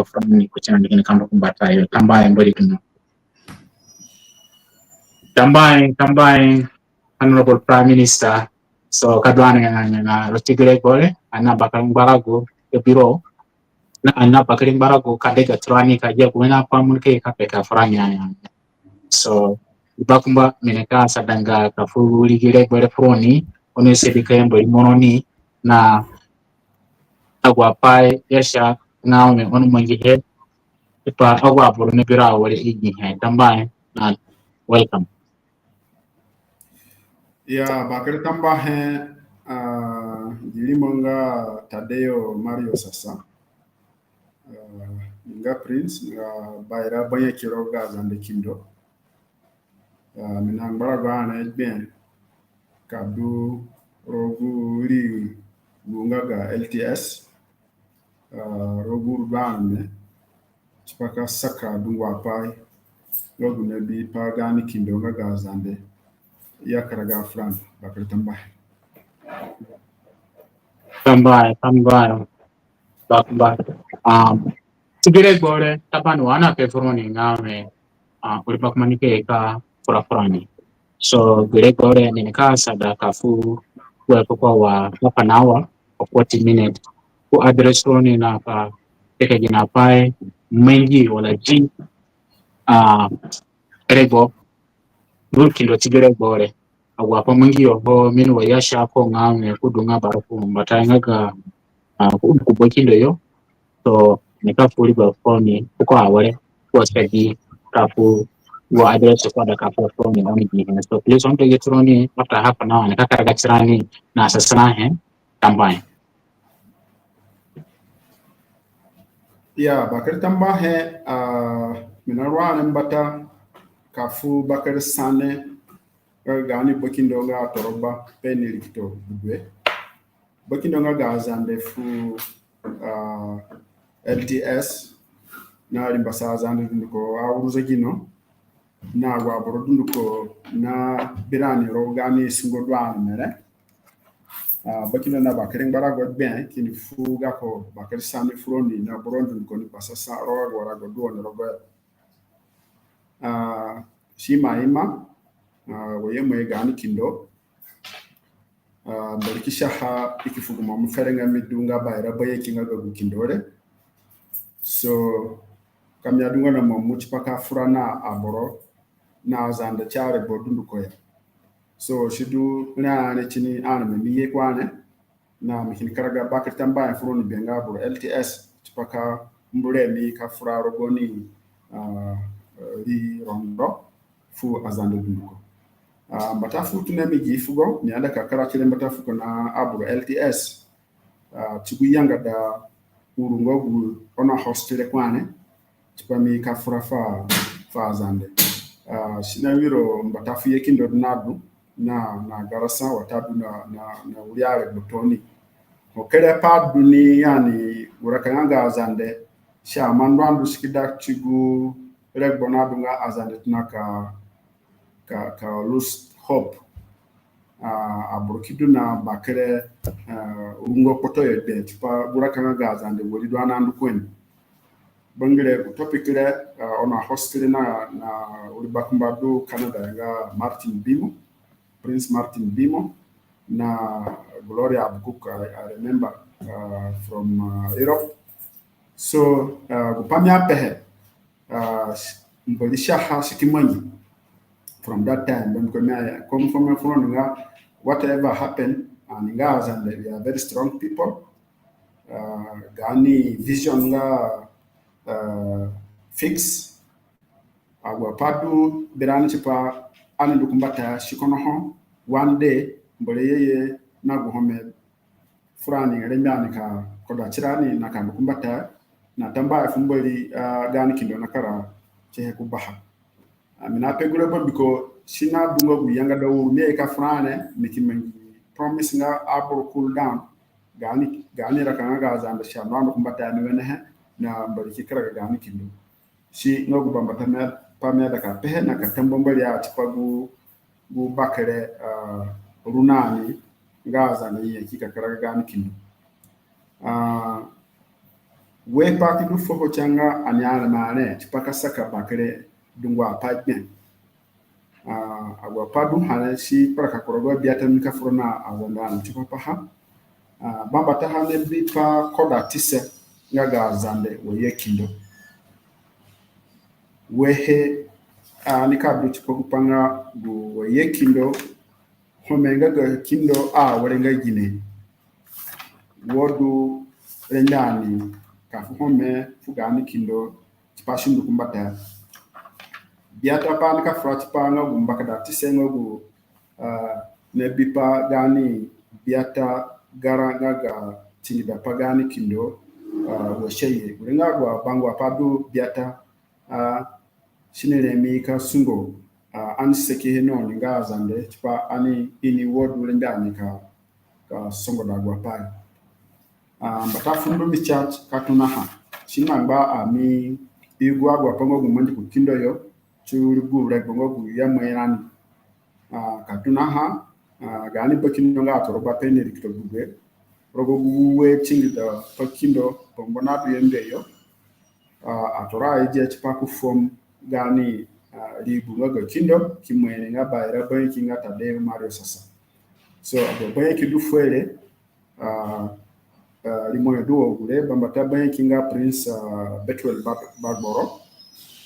from kuchana dikini kamba kumbata yo tambaye mbori kino tambaye honorable prime minister so kadwana na rotigre bole ana bakaling barago e biro na ana bakaling barago kadega trani kaja kuena pamulke kapeka franya so ibakumba mineka sadanga kafu ligire bole froni ono sedika mbori mononi na agwa pai yasha ngawe ono mangihe ipa agwa boro ne bira wale igi he tambaye na welcome. Ya bakari tambahe jilimonga Tadeo Mario Sasa nga prince nga bayra banye kiroga zande kindo minang baraga na ben kadu rogu ri gunga ga LTS rogu urban chipaka saka dungwa pai rogu ne bi pagani kindo nga ga zande ya karaga fran bakari tambahe tambaye tigire bore tapano wana pe froni ngawe ulipa kumanike ka furafurani so gire bore ni kasa da kafu kwa wa hapa nawa kwa 40 minutes ku address froni na ka teke jina pai mengi wala ji rego bulkindo tigire bore agwapa mungi yoho minu wa yasha ko ngawe kudunga barafu mbatanga ga kubokindo yo so nikafuli ba phone uko awale kwa study kafu wa address kwa da kafu phone on the so please on get roni after half an hour nikakaraga chirani na sasana he tambaye ya bakari tambahe minarwa mbata kafu bakari sane gani bokindo nga toroba penili kito bugwe bokindo nga gazande fu LTS na limbasa zande dunduko awuruze gino na waboro dunduko na birani ro gani singo dwan mere bokindo na bakari ngara god ben kini fu gako bakari sane froni na boron dunduko ni pasasa ro wara go do ro go shima ima wayemo gani kindo barikisha ha ikifuguma muferenga midunga bayra baye kinga go kindore So kamya dunga na mamu chipaka furana aboro na azande chare bodundu koya. So shidu na ne chini ana me miye kwane na mihin karaga bakir tamba furoni benga boro LTS chipaka mbure mi ka fura rogoni li rondo fu azande dunduko. Mbata futu na miji fugo ni ada kakara chile mbata fuko na aburo LTS chigu yanga da urungo gu ona hostile kwane chipa mi ka fura fa azande. Sina wiro mbata fu yekindo nadu na garasa watadu na uriare botoni. Okere pa duni yani urakanga azande sha mandwandu skida chigu regbonadu nga azande tunaka ka lose hope abrokidu na bakere ungo poto yede tipa burakanga gazande wodi do anandu kwen bangere topic le ona hostel na uri bakumbadu Canada nga Prince Martin Bimo na Gloria Abukuk I remember from Europe. So gupamya pehe mbolisha ha sikimanyi from that time when come from whatever happened and nga and they are very strong people gani vision nga fix agwa padu berani chipa ani dukumbata shikono ho one day mbole yeye na guhome furani remyani ka koda chirani na kan dukumbata na tamba fumboli gani kindo nakara chehe kubaha amina pegure bo biko sina dungo gu yanga da wuru me ka frane mikimengi promise nga abro cool down gani rakanga ga zanda sha no kumbata ni wene he na mbali kikara gani kindo si ngogu bambata me pamya da ka pehe na ka tambombali ya tipagu gu bakere runani nga zanda yi kikara gani kindo we pati du foko changa anyala mane tipaka saka bakere dungwa pajne agwa padu hana si praka korogo biata mika furona azanda ntipa paha bamba tahane bipa koda tise ngaga zande we kindo wehe nika du tipo kupanga du we kindo homenga ga kindo warenga gine wodu rendani ka home fugani kindo tipashindu kumbata biata pan ka frati panga gumbaka da tisengo gu ne bipa gani biata garanga ga tinida pagani kindo wo sheye guringa gwa bangwa padu biata sinere mi ka sungo an seke no ninga zande tipa ani ini wodu lendani ka songo da gwa pai mbata fundu mi chat katuna ha sinangba ami igwa gwa pango gumandi ku kindo yo churgu rek bongo gu yamayani katuna ha gani bakindo nga toroba pene rikto gube rogo guwe chingida pakindo bongo na yende yo atora ije chipaku form gani libu nga kindo kimwene nga bayra banki nga tade mario sasa so abo banki du fuele limoyo duo gule bambata banki nga Prince Betwell Bagboro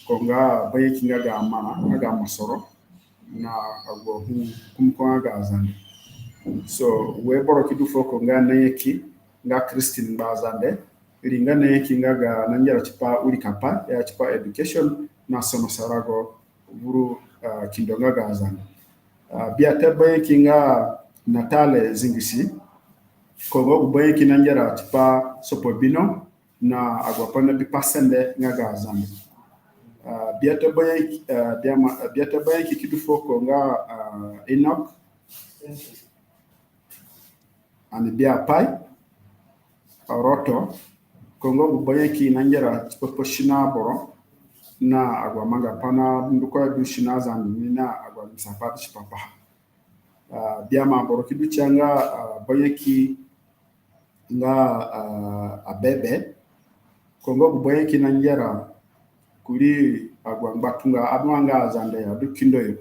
konga banki nga ga mana ga masoro na agwo kumko ga azande so we boro kidu foko nga nayeki nga Christine Bazande iringa nayeki nga ga nanjara chipa uri kapa ya chipa education na sono sarago buru kindo nga ga azande biata banki nga Natale Zingisi kongo banki nanjara chipa Sopobino na agwa pana bi pasende nga ga azande biata banki kidu foko nga Enoch ani bia pai roto kongo banki nanjara chipa shina boro na agwa manga pana nduko du shina zani na agwa msapati chipa pa biama boro kidu changa banki nga abebe kongo banki nanjara kuri agwa mbatunga adwanga zande ya dukindo yo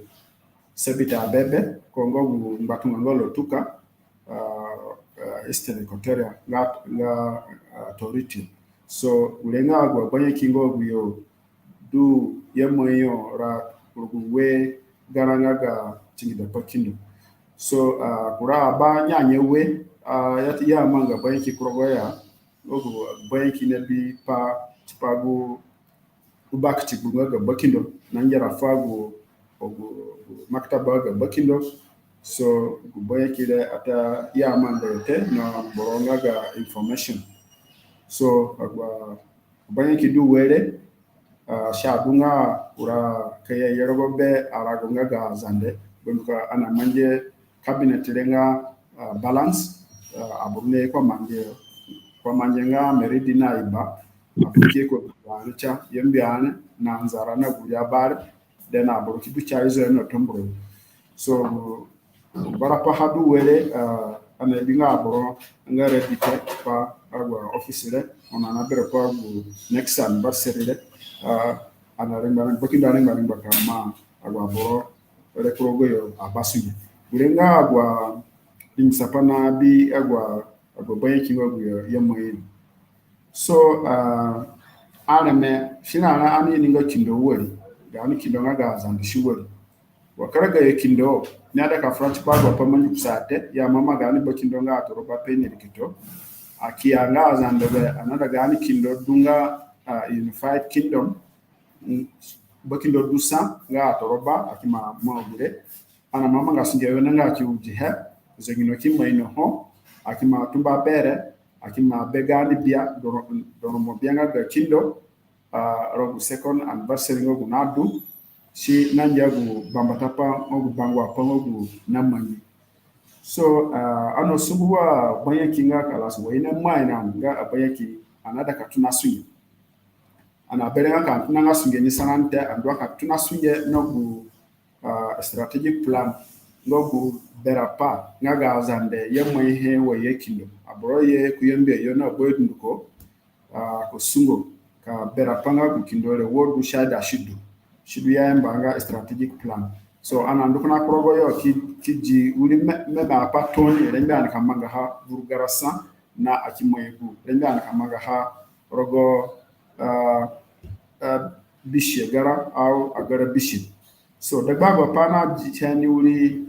sebita abebe kongo mbatunga ngolo tuka Eastern Equatoria nga authority So ulenga gwa banye kingo guyo du yemoyo ra urugwe garanga ga chingida pakindo. So kura ba nyanye we yati ya manga banye kikrogo ya ogu banye kinebi pa chipagu ubak chibunga ga bakindo nanjara fagu ogu maktaba ga bakindo. So banye kile ata ya manga yete na boronga ga information. So banye kidu wele shadunga ura kaya yerogobe aragonga ga zande bunka ana manje cabinet lenga balance abune kwa manje nga meridina iba apike ko wancha yembiane na nzara na guya bar den aburu kidu chaizo no tombro. So barapa hadu wele ana binga aburo nga redite pa agwa office le ona na bere kwa next anniversary ana remba bakindo ana remba kama agwa boro re progo yo abasuye urenga agwa insapana bi agwa banye kingo yo yemoyi. So ana me shina ana ani ninga kindo wori ga ani kindo nga zandi shiwori wakaraga ye kindo nyada ka front bag wa pamanyu kusate ya mama ga ani bakindo nga atoroba peni rikito akia nga zande be anada ga ani kindo dunga unified kingdom bakindo dusa nga atoroba akima maugure ana mama nga singewe nga kiujihe zengino kima ino ho akima tumba bere akima begani bia dono mo bianga ga kindo rogu second anniversary ngogu nadu si nanja gu bambatapa ngogu bangwa pa ngogu namanyi. So ano subuwa banye kinga kalasu wa ina maina nga banye ki anada katuna suyi ana berenga kan tunanga sunge ni sanante andwa ka tuna sunge nogu strategic plan nogu berapa ngaga zande yemo ihe we yekindo aboro ye kuyembe yo na boyduko ko sungo ka berapa ngagu kindore wodu shada shidu ya mbanga strategic plan. So ana ndukuna krogo yo kiji uri meba patoni rembe an kamanga ha burgarasa na akimoyegu rembe an kamanga ha rogo bishi gara au agara bishi. So the baba pana jitani uri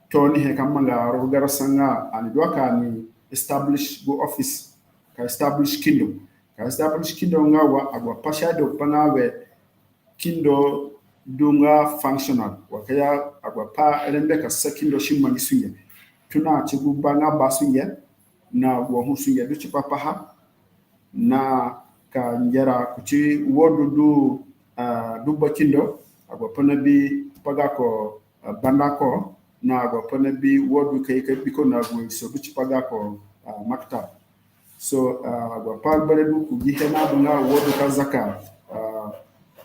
toni he kamanga rogara sanga ani doka ni establish go office ka establish kingdom nga wa agwa pasha do panawe kindo dunga functional wakaya agwa pa elembe ka sekindo shimma gisuye tuna chigu banga basuye na wo husuye do chipapa ha na ka njera kuchi wodu du bakindo agwa pana bi paga ko banda ko na agwa pana bi wodu kai biko na go so du chipaga ko maktab. So agwa pa bare du ku gihe na dunga wodu ka zaka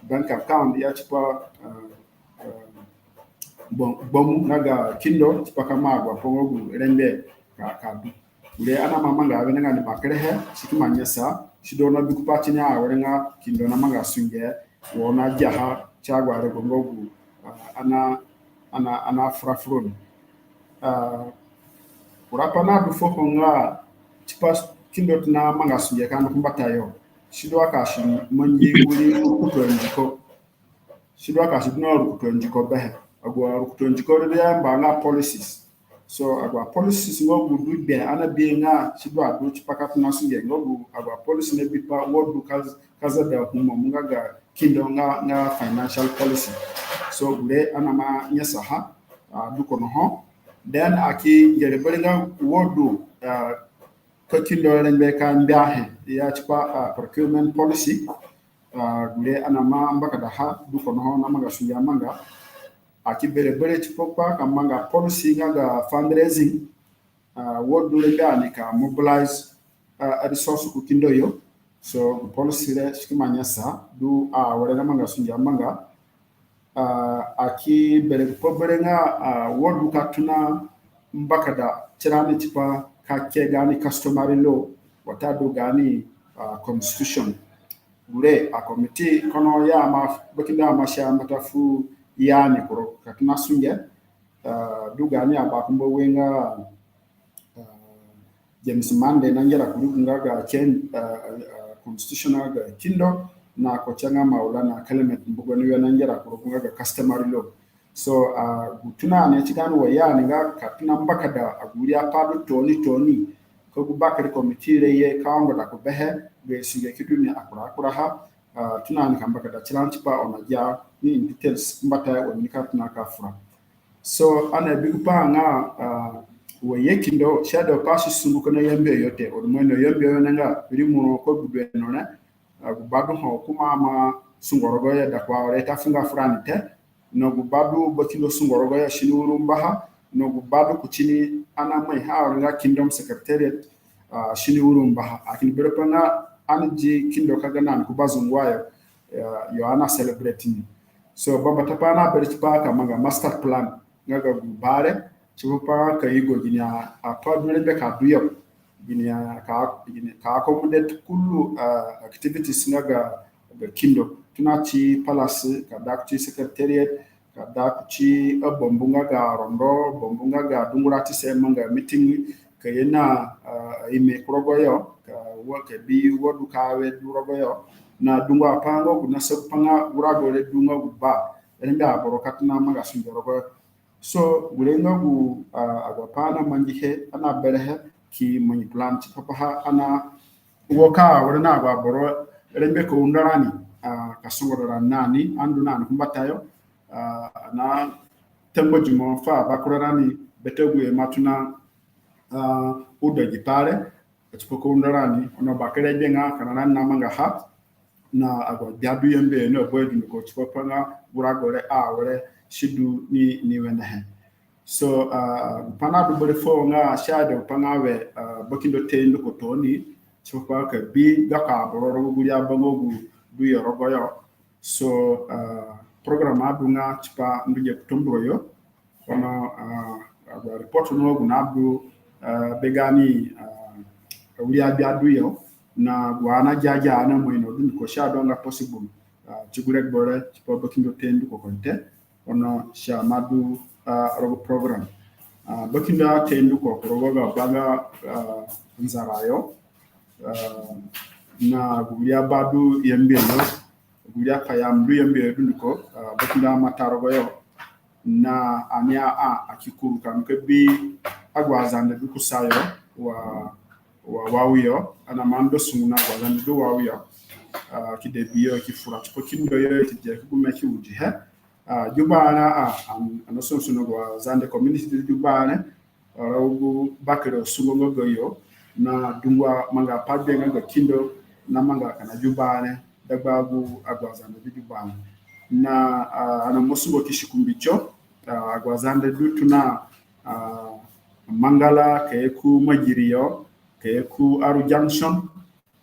bank account ya chipa bomu naga kindo chipaka magwa pongogu rende ka du ule ana mama nga benga ni makrehe sikima nyesa shidona bikupati nya warenga kindo na manga sunge wona jaha chagwa re bongogu ana frafron urapa na du foko nga chipa kindo tuna manga sunge kan kumbata yo shidwa ka shi manyi wuri kutonjiko shidwa ka shi no kutonjiko behe agwa kutonjiko re ya mbanga policies. So agwa policies ngogu dube ana bienga shidwa do chipaka tuna sunge ngogu agwa policy ne bipa wodu kaza da humo mungaga kindo nga financial policy. So ule ana ma nyesa ha duko no ho then aki yele belinga wodu ka kindo renbe kan biahe ya chipa procurement policy ule ana ma mbaka da ha duko no ho na manga suya manga aki bere chipopa kamanga policy nga fundraising wodu lenga ni ka mobilize a resource ku kindo yo. So policy le shikimanya sa du wale na manga sunja manga aki bere nga wodu katuna mbaka da chirani chipa ka ke gani customary law watado gani constitution gure a committee kono ya ma bakinda ma sha matafu yani koro katuna sunge du gani abakumbo wenga James Mande nanjara kuru ngaga chen constitutional ga kindo na ko changa maulana kalimat mbugo ni yana njara ko bunga ga customary law so gutuna ne cikan waya ne ga katuna mbaka da aguri apado toni ko bakari committee re ye kawo da ko behe be sige kiduni akura ha tuna ni kambaka da chilanchi pa ona ja ni in details mbata woni katuna ka fura so ana big pa nga wo yekindo shadow pass sungu kana yembe yote o mo no yembe yo nga rimu ko gudwe no na gubadu ho kuma ma sungorogo ya da kwa reta funga frani te no gubadu bakindo sungorogo ya shinuru mbaha no gubadu kuchini ana mai ha nga kingdom secretariat shinuru mbaha akini berepana anji kindo kaga nan kubazungwayo yo ana celebrating so baba tapana berchipa kama master plan ngaga gubare chupa ka yigo ginya apadure be ka duyo ginya ka accommodate kullu activities ngaga kindo tunachi palace ka dakti secretariat ka dakti bombunga ga rondo bombunga ga dungurati se manga meeting ka yena ime krogoyo ka woke bi wodu ka we durogoyo na dungwa pango kuna sepanga urago le dunga guba enda borokatna maga sundorogo so gulenga gu agapana manjihe ana berehe ki mani plan ci papa ana woka wala na ba boro rembe ko undarani ka songoro nani andu nan kumbatayo na tembo jimo fa bakurani betegu e matuna udo gitare ci poko undarani ono bakere benga kana na manga ha na ago biadu yembe no boydu ko ci papa na buragore wore shidu ni wenahe so pana du bore fo nga shado pana we bakindo tendo ko toni chopa ka bi gaka bororo guria bangogu du yorogo yo so program adu nga chipa nduje kutombro yo kono report no gu nabdu begani uria biadu yo na gwana jaja na moino dun ko shado nga possible chigurek bore chipa bakindo tendo ko konte ono shamadu rogo program bakinda tendu ko rogo ga baga nzarayo na guya badu yembe no guya payam du yembe dunko bakinda matarogo yo na ania akikuru kan ke bi agwazande du kusayo wa wawiyo ana mando sunguna gwazande du wawiyo kidebiyo kifura kindo yo tije kumeki uji he jubana ano sonsuno go zande community jubana rawu bakero sungo goyo na dungwa manga padde nga kindo na manga kana jubane dagbagu agwazande jubana na ano mosugo kishikumbicho agwazande dutuna mangala keku majiriyo keku aru junction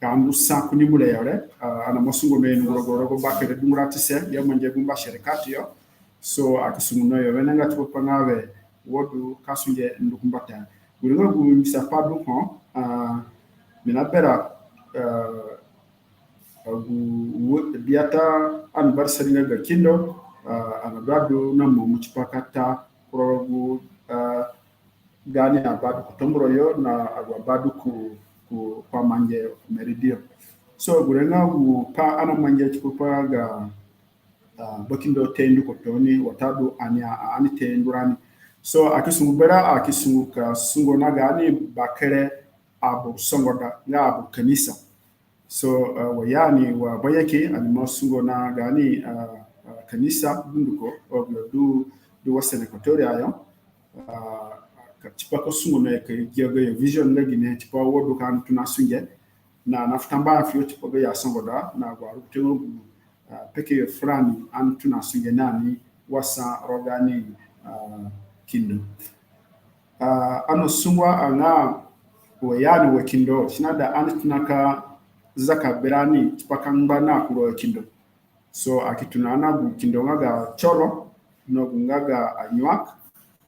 kandu saku ni mule yore ana mosungo me ngorogo bakere dumurati se ya manje gumba sherikati yo so akisunguno yo wenanga tupo ngawe wodu kasunje ndukumbata guringo gu misapadu ko minabera gu biata anniversary nga kindo anabadu na mo muchipakata progu gani abadu kutombro yo na agwabadu ku kwa manje meridio so gurenga gu pa ana manje chupa ga bakindo tendu ko toni watadu ani tendurani so akisungu bera akisungu ka sungo na gani bakere abu songoda nga abu kanisa so wayani wa bayake ani masungo na gani kanisa bunduko du wasene kotoria yo chipa ko sungo na ke gyogo vision legi ne chipa wodu kan tunasunge na naftamba fio chipa ga ya songoda na gwaru tengo peke frani an tunasunge nani wasa rogani kindo ano sungwa anga wayani wa kindo sinada an tunaka zaka berani chipa kangba na kuro kindo so akitunana gu kindo ngaga cholo no ngaga anywak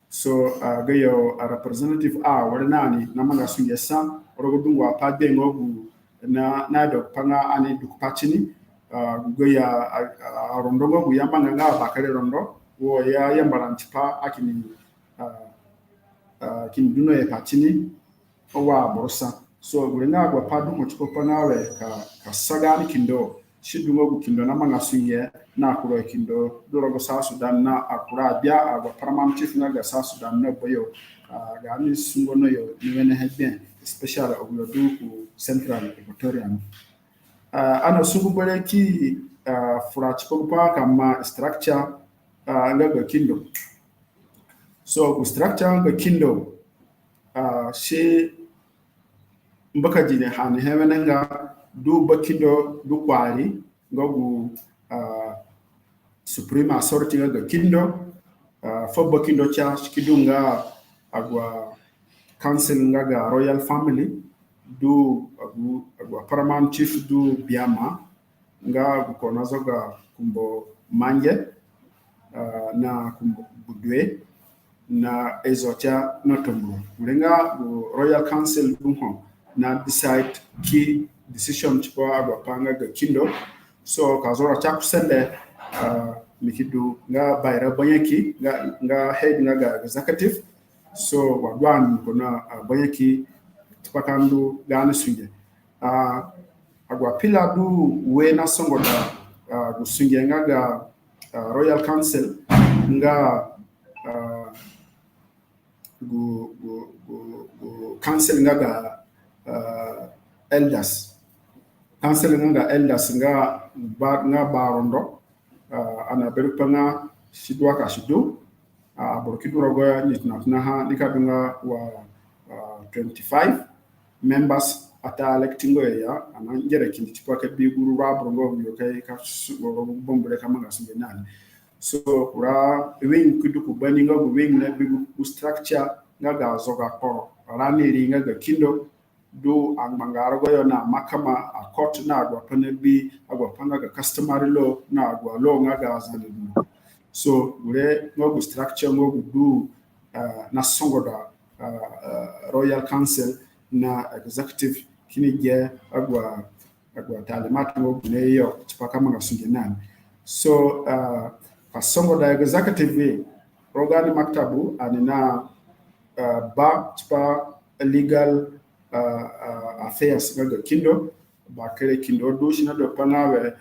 so gayo a representative wadanani namanga sunge sam rogodungwa pade ngogu na do panga ani dukpachini goya rondongo gu yamanga nga bakare rondo wo ya yambalantipa akini kin duno e pachini owa borosa so gurenga gwa padu mo chiko panawe ka sagani kindo shidungo gu kindo na manga sunye na akuro kindo dorogo South Sudan na akura bia agwa paramount chief na ga South Sudan na boyo ga ni sungo no yo ni wene bien especially oglo du ku Central Equatorial ana sungu bole ki fura chiko pa kama structure ga kindo so ku structure ga kindo she mbaka jine hani hewene nga du bakindo du kwari ngogu supreme authority nga kindo fo bakindo cha kidunga agwa council nga ga royal family du agwa paramount chief du biama nga gukona zoga kumbo manje na kumbo budwe na ezocha na tombo ulenga royal council du ho na decide key decision chukwa agwa panga ga kindo so kazora cha kusende mikidu nga bayra banyaki nga head nga ga executive so wadwan kona banyaki tupakandu gani sunge agwa pila du we na songo da gusunge nga ga royal council nga council nga ga elders council nga elders nga barondo ana berupanga shidwa ka shidu borkidu rogo nitna ha nikadunga wa 25 members ata electing ya ana njere kindi chipwa ke biguru rabrongo yo kai ka bombule kama ngasunge nani so kura wing kudu kubani nga wing na bigu structure nga ga zoga koro rani ringa ga kindo do angmangaro go na makama a court na agwa panebi agwa panga ga customary law na agwa law nga ga zande so ure ngo structure ngo do na songo da royal council na executive kini je agwa talimat ngo ne yo chipaka manga sunge nani so ka songo da executive rogani maktabu anina ba chipa legal affairs ga kindo ba kere kindo do shi na do panawe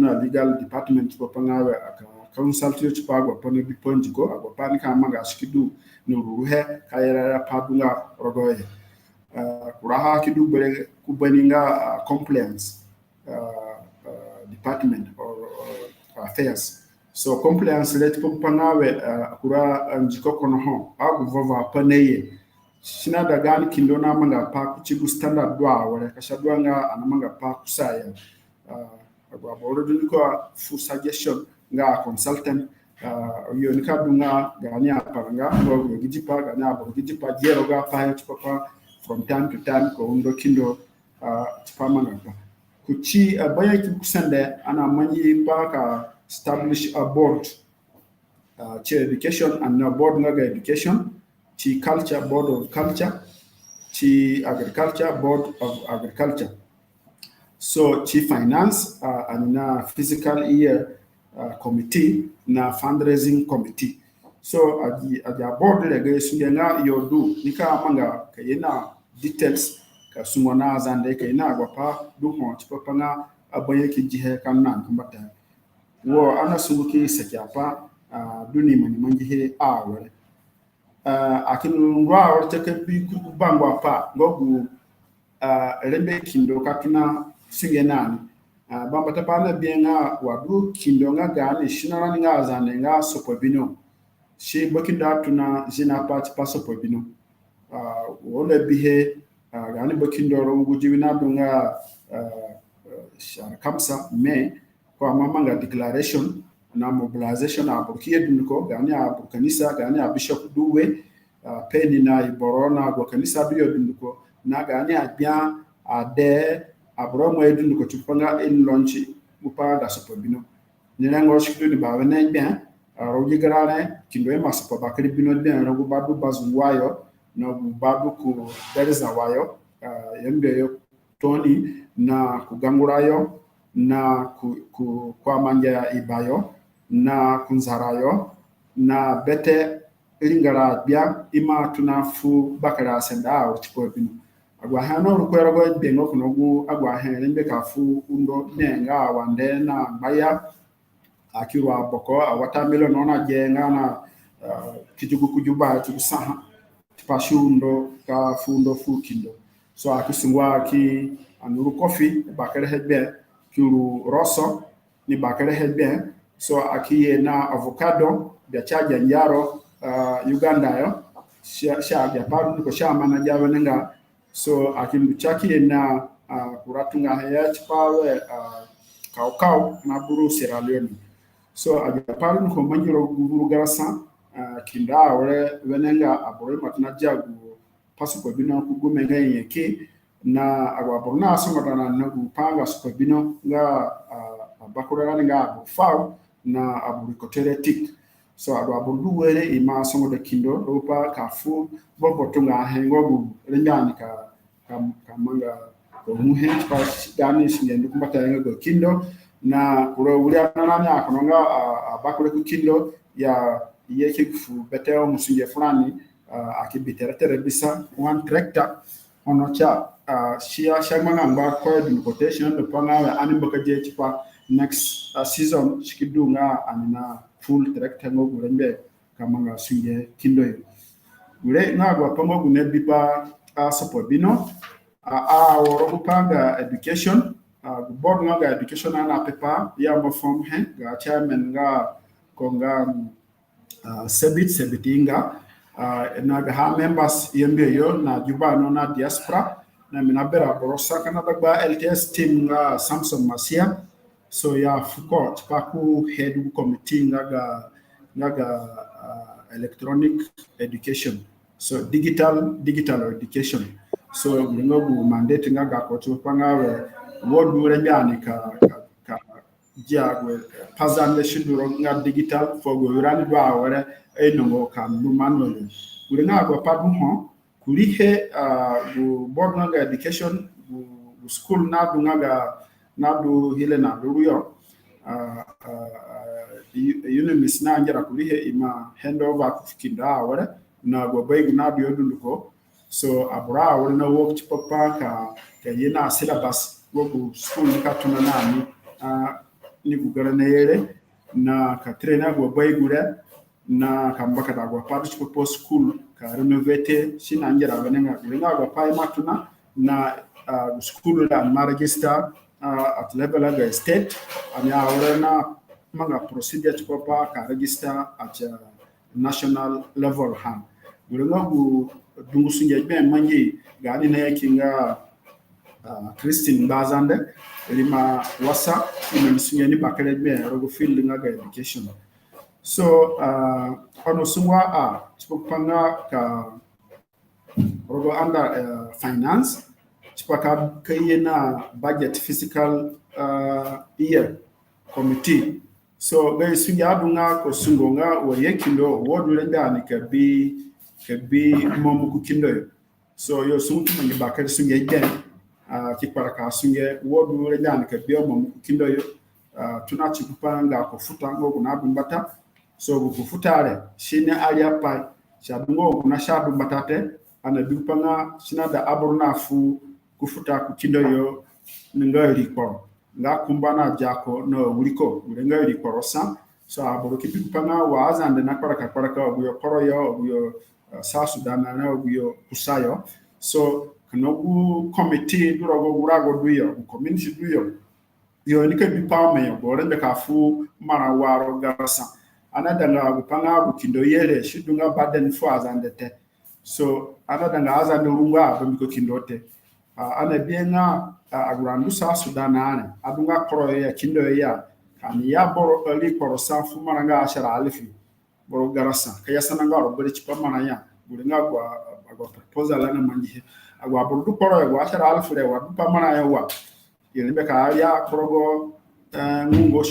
na legal department ko panawe aka council to chipa go pone bi ponjiko agwa pani ka manga shikidu no ruhe kayara padunga rogoye kuraha kidu bere kubaninga compliance department or affairs so compliance rate ko panawe kura njiko kono ho agu vova paneye shina da gani kindo na manga pa kuchibu standard dwa wala kashadwa nga anamanga pa kusaya agwa boro duniko full suggestion nga consultant yo nikadunga gani apanga ngo gijipa gani abo gijipa jero ga pa chipapa from time to time ko undo kindo chipama nga kuchi baya kusende ana manyi pa ka establish a board chi education and a board nga education chi culture board of culture chi agriculture board of agriculture so chi finance and na physical year committee na fundraising committee so aja board lege sunga yodu nika manga kayena details ka sungona zande kayena gwapa du ho chipa na aboye ki jihe kannan kumbata wo ana sunguki sekyapa duni mani manjihe awale akinu ngwa orteke bi bangwa pa ngogu rembe kindo kakina singenani bamba tapana bienga wadu kindo nga gani shinara nga zane nga sopobino shi bakinda tuna jina part pasopobino wole bihe gani bakindo ro ngujiwina dunga shar kamsa me kwa mamanga declaration na mobilization abukie dunko gani abu kanisa gani bishop duwe peni na iborona go kanisa biyo dunko na gani abia ade abromo edunko tupanga in launch mupa da sopobino nilango shikido ni bawe na bia rogi garane kindo ema sopo bakari bino bia rogo badu bazuwayo no badu ku dereza wayo yembe yo toni na kugangurayo na kwa manja ibayo na kunzarayo na bete lingara bia ima tunafu bakara senda o tipo bino agwa ha no rukwera go bengo kuno gu agwa ha lembe ka fu undo nenga wande na mbaya akirwa boko watermelon ona jenga na kijugu kujuba tusaha pashundo ka fundo fukindo so akisungwa ki anuru coffee bakere hebe kiru rosso ni bakere hebe so akiye na avocado bya chaja njaro Uganda yo sha bya paru ko sha mana jawe nga so akindu chaki na kuratunga haya chipawe kaukau na buru Sierra Leone so aja paru ko manjiro guru garasa kinda wore wenenga abore matna jagu pasuko bino kugumenga yeke na agwaborna asongotana na gupanga suko bino nga bakurana nga abu fau na abu koteretik so agwabordu were ima songo de kindo ropa kafu bobotunga hengo gu lenyani ka manga ko muhe pa dani singe kumbata ngo kindo na kuro wuri anana nya kononga bakure ku kindo ya yeke fu beteo musinge fulani akibiteretere bisa one tractor ono cha shia shagmanga mba ko din quotation do panga ani mbaka je chipa next season shikidunga anina full tractor ngo gurembe kamanga singe kindo yo gure na gwa pango gune bipa support bino woro panga education board nga education na pepa ya mo form he ga chairman nga konga sebitinga na ha members yembe yo na juba no na diaspora na minabera borosa kana bagba LTS team nga Samson Masia so ya fuko paku head committee nga electronic education so digital education so ngo mandate nga ko to pangawe wodu renjani ka jagwe pazande shinduro nga digital fogo yurani ba wore eno ka numano ure nga ko padu ho kurihe bu board nga education bu school na du nga na du hile na du yo unimis na njara kurihe ima handover kufikinda wore na go baygu na du yodunduko so abura wore na work papa ka yena syllabus go school ka tunana ni gugara na yere na ka trainer go baygure na kambaka da go padu ko school ka renovate sina njera benenga benga go pai matuna na school da ma register at level of the state anya orena manga procedure ko pa ka register at national level han gurenga gu dungu sunje be mangi gani na yakinga Christine Bazande lima wasa imesunya ni bakale be rogo field nga education so ono sungwa chipanga ka rogo under finance chipaka kayena budget fiscal year committee so be sunya dunga ko sungonga wo yekindo wodu lenda ni kabi momu kukindo so yo sungu mangi bakale sunya igen kipara ka sunge wodu renyan ka biyo mom kindo yo tunachi kupanga ko futa ngo kuna dumbata so ku futare shine alia pai shabungo kuna shabu batate ana dupanga shina da aburna fu ku futa ku kindo yo nga riko nga kumbana jako no wuriko nga riko rosa so aburu kipanga wazande na paraka obuyo koroyo obuyo Sasudana na obuyo kusayo so kanogu committee duro gurago duyo community duyo yo ni ke bipa me bore be kafu mara waro garasa anada nga gupanga bukindo yele shidunga baden fo azandete so anada nga azande runga bamiko kindote ana bienga agurandu Sasudana ane adunga koro ya kindo ya kani ya boro ali koro safu mara nga ashara alifi boro garasa kaya sananga ro bere chipa mana ya burenga gwa proposal ana manji agwa burdu koro gwa shara alfure wa dupa mana ya wa yele ka aria korogo ngungo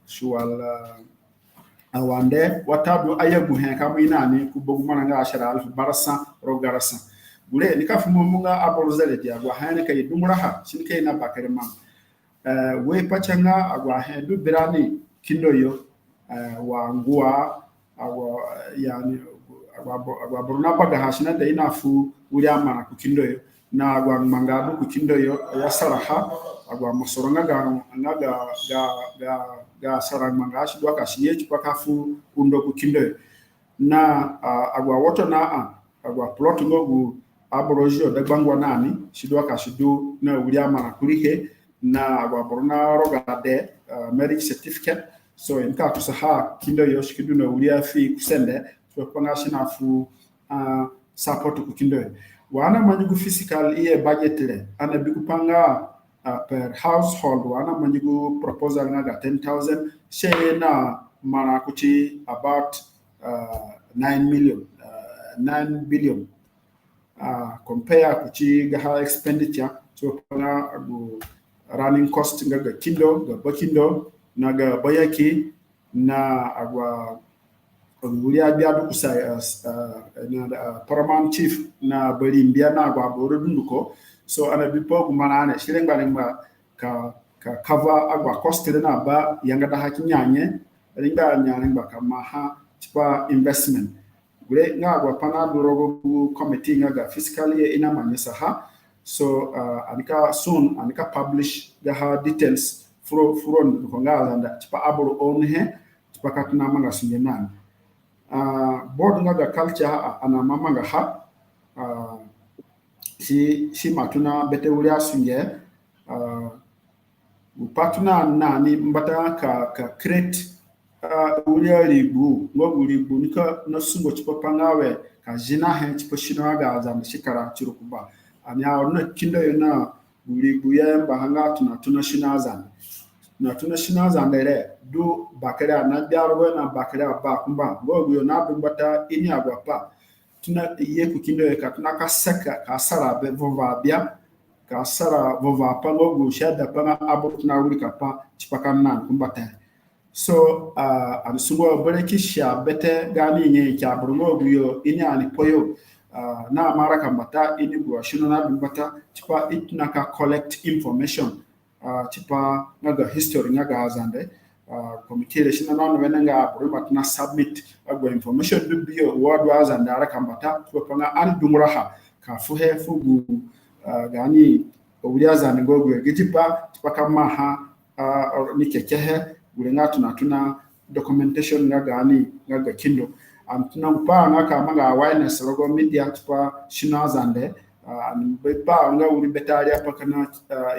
shuwal awande watadu ayagu he kamina ni kubogu mana nga shara alfu barasa rogarasa gure ni kafumo munga aborozele dia gwa hane kay dumraha shinke na bakare mam we pachanga agwa he du birani kindoyo wa ngua agwa yani agwa buruna baga hashina da ina fu wuri amana ku kindoyo na agwa mangadu kukindo yo ya saraha agwa masoronga ga sarang mangashi dua kashiye chipakafu undo kukindo na agwa woto na agwa plot ngogu aborojio de bangwa nani shidwa kashidu na uliama na kurihe na agwa borona roga de marriage certificate so inka kusaha kindo yo shikidu na ulia fi kusende so panga shinafu support kukindo wana manyigu physical iye budget le ana bikupanga per household wana manyigu proposal nga 10,000 share na mana kuchi about 9 billion compare kuchi gaha expenditure so panga running cost nga kindo ga bakindo na ga bayaki na agwa ulia biadu kusai na paramount chief na balimbia na agwa boro dunduko so ana bipo kumana ne shirenga nimba ka cover agwa cost na ba yanga da hakinyanye ringa nyane ba kama ha tipa investment gure nga agwa pana durogo committee nga fiscally ina manyesa ha so anika publish the details from konga zanda tipa aboro on he tipa katuna manga sunyenani board nga culture ana mamanga ha si matuna bete ulia sunye upatuna nani mbata ka create ulia ribu ngogu ribu nika nasungo chipapangawe ka jina he chiposhino ga zanda shikara chirukuba anya ona kindo yona ribu ya mbahanga tuna shina zanda na tuna shina zandere do bakara na biarwe na bakara ba kumba ngogu yo na bumbata ini agwapa tuna ye kukindo ka tuna kasaka kasara be vova bia kasara vova pa ngogu shada pa abot na wuri kapa chipakanna kumbata so ansugo berekisha bete gani nye kya burungogu yo ini ani poyo na mara kambata ini gwa shino na bumbata chipa itna ka collect information tipa naga history naga azande committee le shina nanu wenanga burima tuna submit agwa information bibiyo wadu azande ara kambata tupanga an dumuraha ka fuhe fugu gani obuya azande ngogu gitipa tipa kama ha nikekehe gulenga tuna documentation naga ani naga kindo tuna mpa ngaka manga awareness logo media tipa shina azande ba nga uri betali apa kana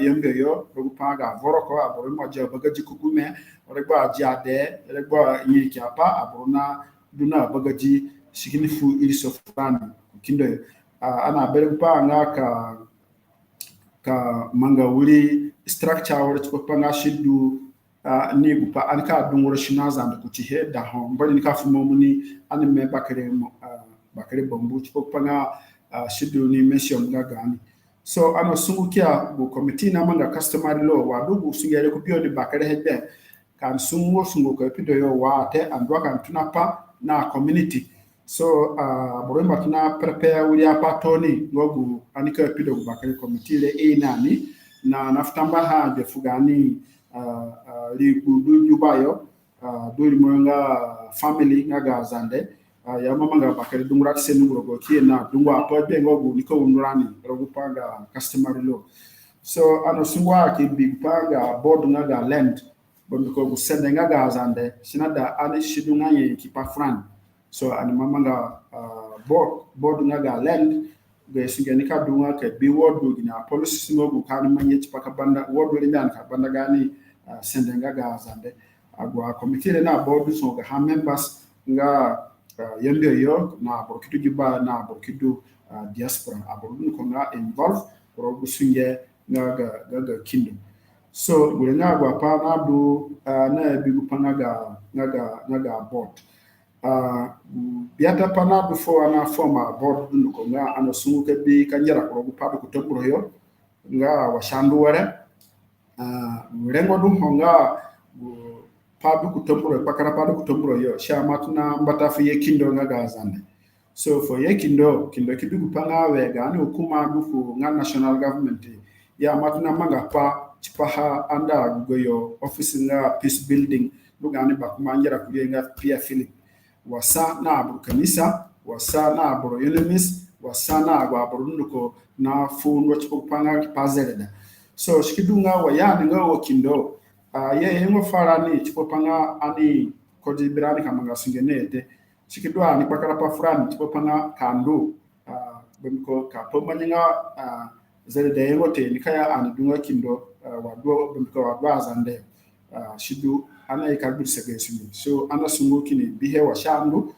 yembe yo rugupanga voroko aboro moja bagaji kukume regba jade regba yiki apa aborona duna bagaji signifu ilisofana kindo ana berpa nga ka manga uri structure wori kupanga shidu ni gupa anka dungoro shinaza ndakuti he da ho mbali ni kafumo muni anime bakare bombu kupanga shidu ni mention gani so ano sungukia bu committee na manga customary law wa dugu sungere ko biodi bakare hebe kan sungu ko pido yo wa te andwa kan tunapa na community so borema tuna prepare uri apa toni ngogu anika pido bakare committee le nani na naftamba ha de fugani li kudu jubayo do limonga family ngaga zande ya mama nga bakari dungura senu rogo kiena dungwa apa be ngogu niko unurani rogo panga customary law so ano sungwa ki big panga board nga land bondo ko sende nga zande sinada ani shidunga ye ki pa fran so ani mama nga board nga land be singeni ka dunga ke bi word do gina police ngogu kan manye ci paka banda word le ndan ka banda gani sende nga zande agwa committee na board so ga members nga yende yo na borkidu juba na borkidu diaspora aborun ko nga involve pro busunye nga kingdom so gure nga gwa pa na do na bigu pa nga board biata pa na do fo na forma board dun ko nga ano sungu ke bi kanjara pro bu pa ko tobro yo nga wa shandu ware rengo dum nga padu kutombro pakara padu kutombro yo shama tuna mbata fi yekindo nga zande so for yekindo kidu kupanga we gani hukuma dufu nga national government ya matuna manga pa chipaha anda goyo office nga peace building lugani bakuma njera kuyenga pia Philip wasa na abu kanisa wasa na abu enemies wasana agwa burunduko na fundo chipopanga pazereda so shikidunga wayani nga wakindo ye yengo farani chipopanga ani kodi birani kamanga singenete shikidwa ni pakara pa frani chipopanga kando bemko ka pomanyanga zereda yengo te nikaya ani dunga kindo wadwo bemko wadwa azande shidu ana ikagir segesimi so ana sungu kini bihe wa shandu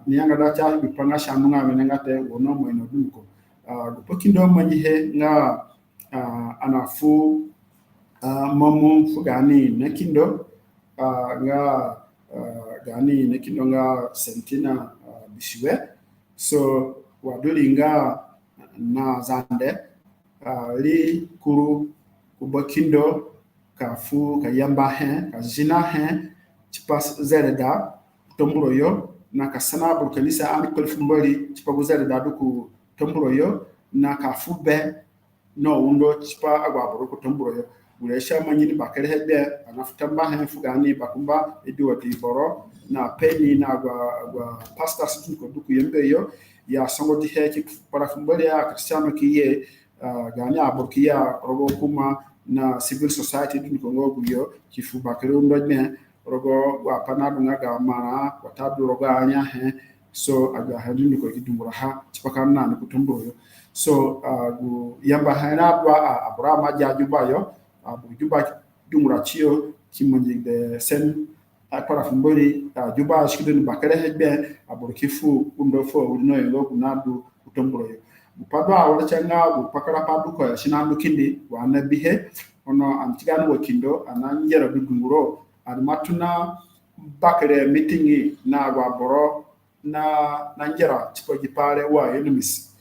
niyanga da cha bipanga shandu nga menanga te wono mo ino dunko pokindo manyihe nga ana fu momu fu gani nekindo nga gani nekindo nga sentina bishiwe so waduli nga na zande li kuru kubokindo ka fu ka yamba he ka jina he chipas zereda tomburo yo na ka sana bur kanisa ani kolfumbali chipa zereda duku tomburo yo na ka fu be no undo chipa agwa buru ku tomburo yo bure sha manyini bakere hebe anafuta mba he fu gani bakumba ediwa di boro na peni na agwa pastor situ ko duku yembe yo ya songo di he ki para fumbali ya kristiano ki ye gani aburki ya rogo kuma na civil society dun ko ngogu yo kifu bakere undo ne rogo wa panadu ngaga mara watadu rogo anya he so aga hadini ko idumura ha chipaka na ni kutumburo yo so gu yamba hana bwa abrama jajuba yo abu juba dumura chio kimonji de sen para fumbori juba shikidun bakere hebe abu kifu undo fo uno yo kunadu kutumburo yo upado awole changa upakara padu ko shinandu kindi wana bihe ono antiganu wakindo ananjera dugunguro matuna bakere meeting na gwaboro na njera tipo jipare wa enemies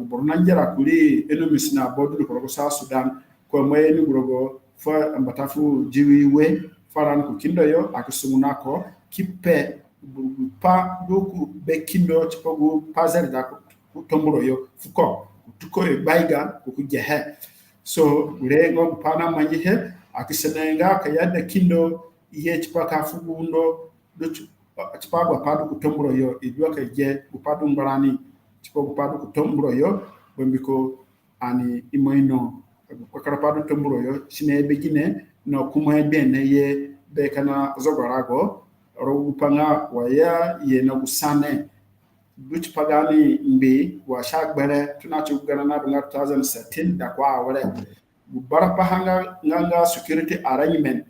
gboro na njera kuli enemies na bodu ko sa Sudan ko moye ni grogo fa ambatafu jiwiwe faran ko kindo yo akusumuna ko kipe pa doku bekindo tipo go pazer da ko tomboro yo fuko tuko e baiga ko jehe so rego pana manjihe akisenenga kayada kindo iye chipaka fugundo do chipagwa padu kutomburo yo idwa kaje upadu mbarani chipo upadu kutomburo yo bombiko ani imoino kwakara padu tomburo yo sine begine no kuma bene ye bekana zogorago ro upanga waya ye na gusane duch pagani mbi wa shagbere tunacho gana na 2017 da kwa wale barapa hanga nganga security arrangement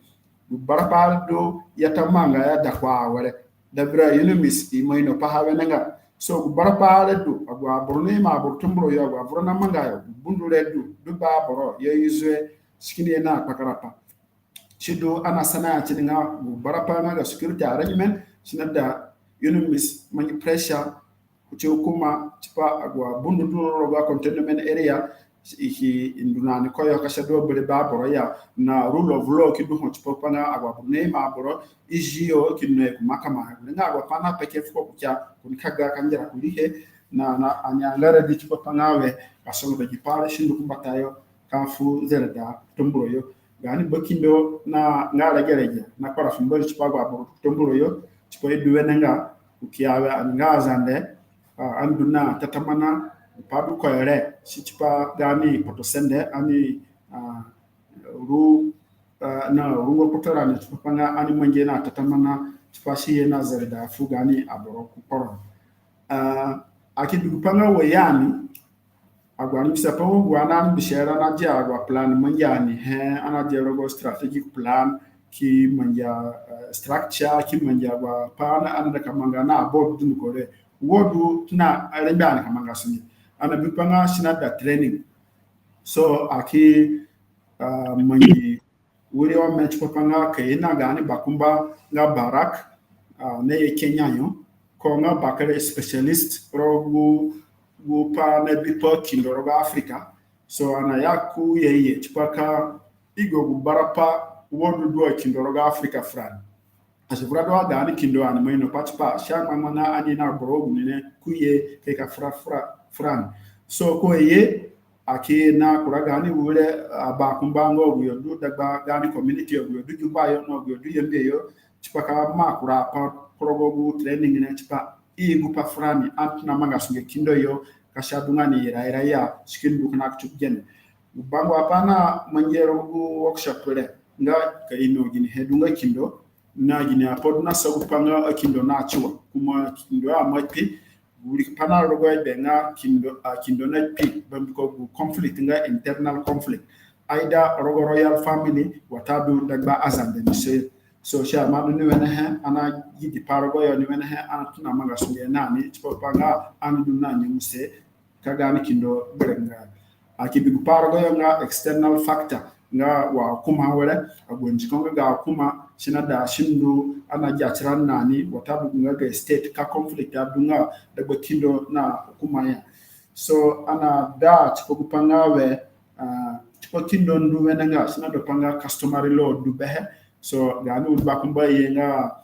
barapa do yatamanga ya da kwa wale dabra enemies imoino pahawe nanga so barapa do agwa borne ma bortumbro yo agwa borna manga yo bundure du ba boro yo yizwe skini na pakarapa chido ana sana chidinga barapa nganga security arrangement sinada enemies many pressure kuchukuma chipa agwa bundu duro ga containment area iki induna ni koyo kasha do bele baboro ya na rule of law ki duho chipa pana agwa bunne ma boro ijio kinne kumakama nga agwa pana peke fuko kucha kunikaga kanjera kulihe na anyangara di chipa panawe kasongo be jipale shindu kumbatayo kafu zerda tomburo yo gani bakindo na ngara gereje na para fumbali chipa agwa tomburo yo chipa eduwe nga ukiawe angazande anduna tatamana padu koyere sichipa gani potosende ani ru na ruwa potara ni chupanga ani manje na tatamana chipasi na zerida fugani aboro kuporo akidupanga wayani agwani bisapo gwana bishera na dia agwa plan manjani he ana dia rogo strategic plan ki manja structure ki manja gwa pana ana kamanga na board dun kore wodu tuna arembana kamanga suni ana bipanga sinada training so aki mangi wuri wa match popanga kaina gani bakumba nga barak ne Kenya yo ko nga bakare specialist rogu gupa na bipo kindo roga Africa so ana yaku yeye chipaka igo barapa wodu do kindo roga Africa fran asifura do gani kindo an moino patpa shama mana ani na borogu ne kuye keka fran so ko ye aki na kuragani wure abakumbango guyodu dagba gani community guyodu jubayo no guyodu yembe yo chipaka makura pa progogu training ne chipa I gupa frani antuna manga sunge kindo yo kashadunga ni ira ya skin book na kutugene bango apana manjero gu workshop le nga ka ino gini hedunga kindo na gini apodna sagu panga kindo na chiwa kuma kindo amati buri pana rogo benga kindo na pi bambiko conflict nga internal conflict either rogo royal family watabu dagba azande ni se so sha madu ni wena he ana gidi parogo yo ni wena he ana tuna manga sunge nani tipo panga andu nani muse kagani kindo berenga akibi parogo yo nga external factor nga wa kuma wala agonji konga ga kuma shina da shindu ana jachran nani watabu nga ga state ka conflict abunga dagba kindo na kuma ya so ana da tipo kupanga we tipo kindo ndu wena nga shina do panga customary law du behe so gani ulba kumba yenga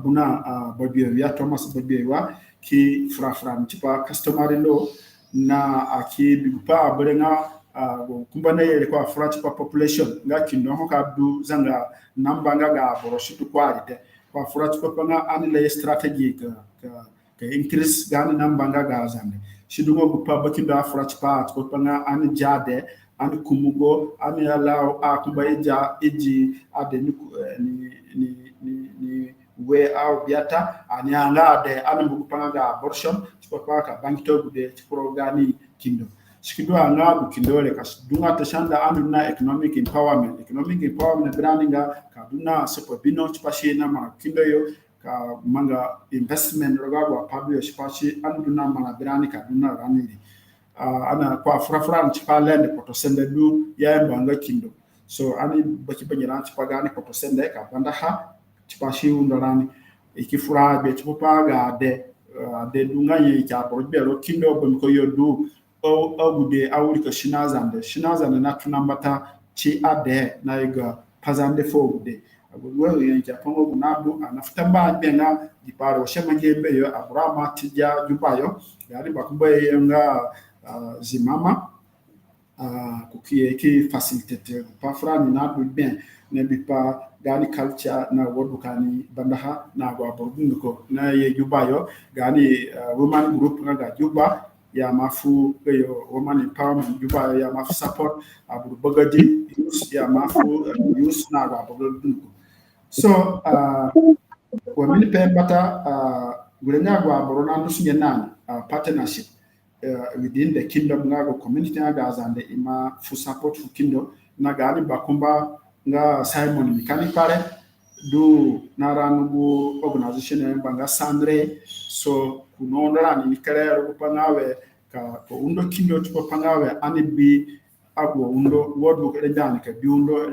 buna Bobia Thomas Bobia ki fra mtipa customary law na aki bigupa berenga kumba na yele kwa fra mtipa population nga kindo hoka du zanga namba nga ga boroshitu quality kwa fra mtipa panga anile strategy ka increase gani namba nga ga zanga shidungo gupa bakindo fra mtipa panga ani jade and kumugo ani allow kumba iji ade ni we au biata ani anga de ani mugupanga ga abortion kwa ka bankito gude pro gani kindo shikido anga kindo le kasdunga tashanda anu na economic empowerment brandinga kaduna super bino chipashi na ma kindo yo ka manga investment roga public chipashi anu na mana brandi kaduna ranili ana kwa frafra nchipa lende potosende du ya mbanga kindo so ani baki banyira nchipa gani potosende ka banda ha chipa shi undorani ikifura be chipa ga de dunga ye cha porobero kindo bam ko yodu o gude awuri ka shinazande na tunambata chi ade na iga pazande fo gude agwe ye cha pongo gunadu anafutamba benga diparo shemanje mbeyo abrama tija jubayo yari bakumba yenga zimama kukie ki facilitateur pa frani na du bien ne bi pa gani culture na wodukani bandaha na gwa borgunko na ye jubayo gani woman group nga juba ya mafu yo woman empowerment juba ya mafu support abu bagaji ya mafu use na gwa borgunko so wa mini pe bata gurenya gwa borona ndusunye nani partnership within the kingdom ngago community ngaga azande ima fu support fu kingdom na gani bakumba nga Simon Mikani pare do naranugu organization banga Sandre so kunondra ni kalero pangawe ka ko undo kingdom to pangawe anibi agwo undo wodu ko ndani ka biundo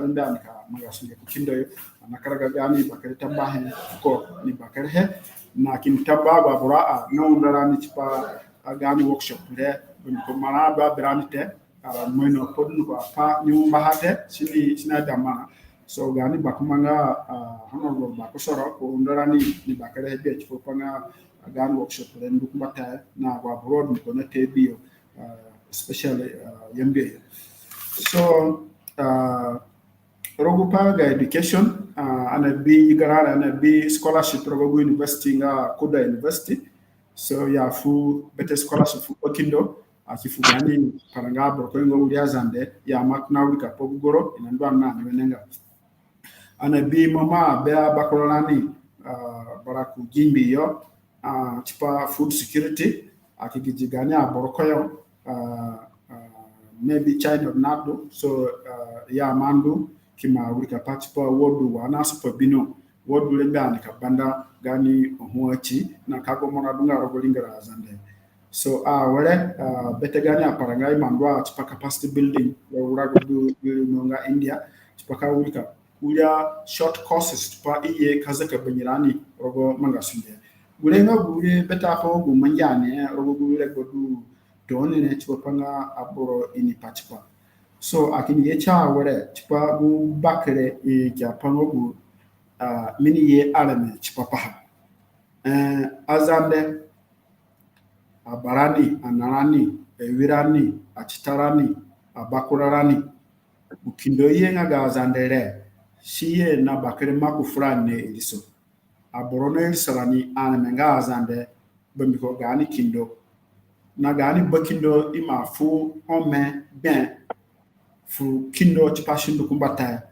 ndani ka magasunge ku kingdom anakaraga gani bakare tambahe ko ni bakare he na kimtamba ba bura no ndara ni chipa agani workshop le ko mara ba branite moino podnu ko pa ni mbahate sina dama so gani bakumanga honorable bakosoro ko ndara ni bakare be chipo panga agani workshop le ndukumata na kwa broad ko na tebio especially yembe so rogupa ga education ana bi garara ana bi scholarship rogo university nga Koda University so ya fu better scholarship fu okindo akifu gani paranga bro ko ngo uri azande ya makna uri ka pogoro inandwa na wenenga ana bi mama be bakolani baraku jimbi yo chipa food security akigijigani aborokoyo maybe China nado so ya mandu kima wika patipa wodu wana super bino wodu lembani kabanda gani ohuachi na kago mona dunga rogolinga azande so wale bete gani aparangai mandwa tipa capacity building ya urago du nonga India tipa ka wika kuya short courses tipa iye kazaka banyirani rogo manga sunde gulenga gure beta ko gumanjane rogo gure godu doni ne tipa panga aboro ini patipa so akini yecha wale tipa bu bakere ja pango bu mini ye alame tipa paha azande abarani anarani ewirani achitarani abakurarani ukindo ye nga azandere shiye na bakere makufrane iliso aborone salani menga azande bambiko gani kindo na gani bakindo ima fu ome ben fu kindo tipashindu kumbata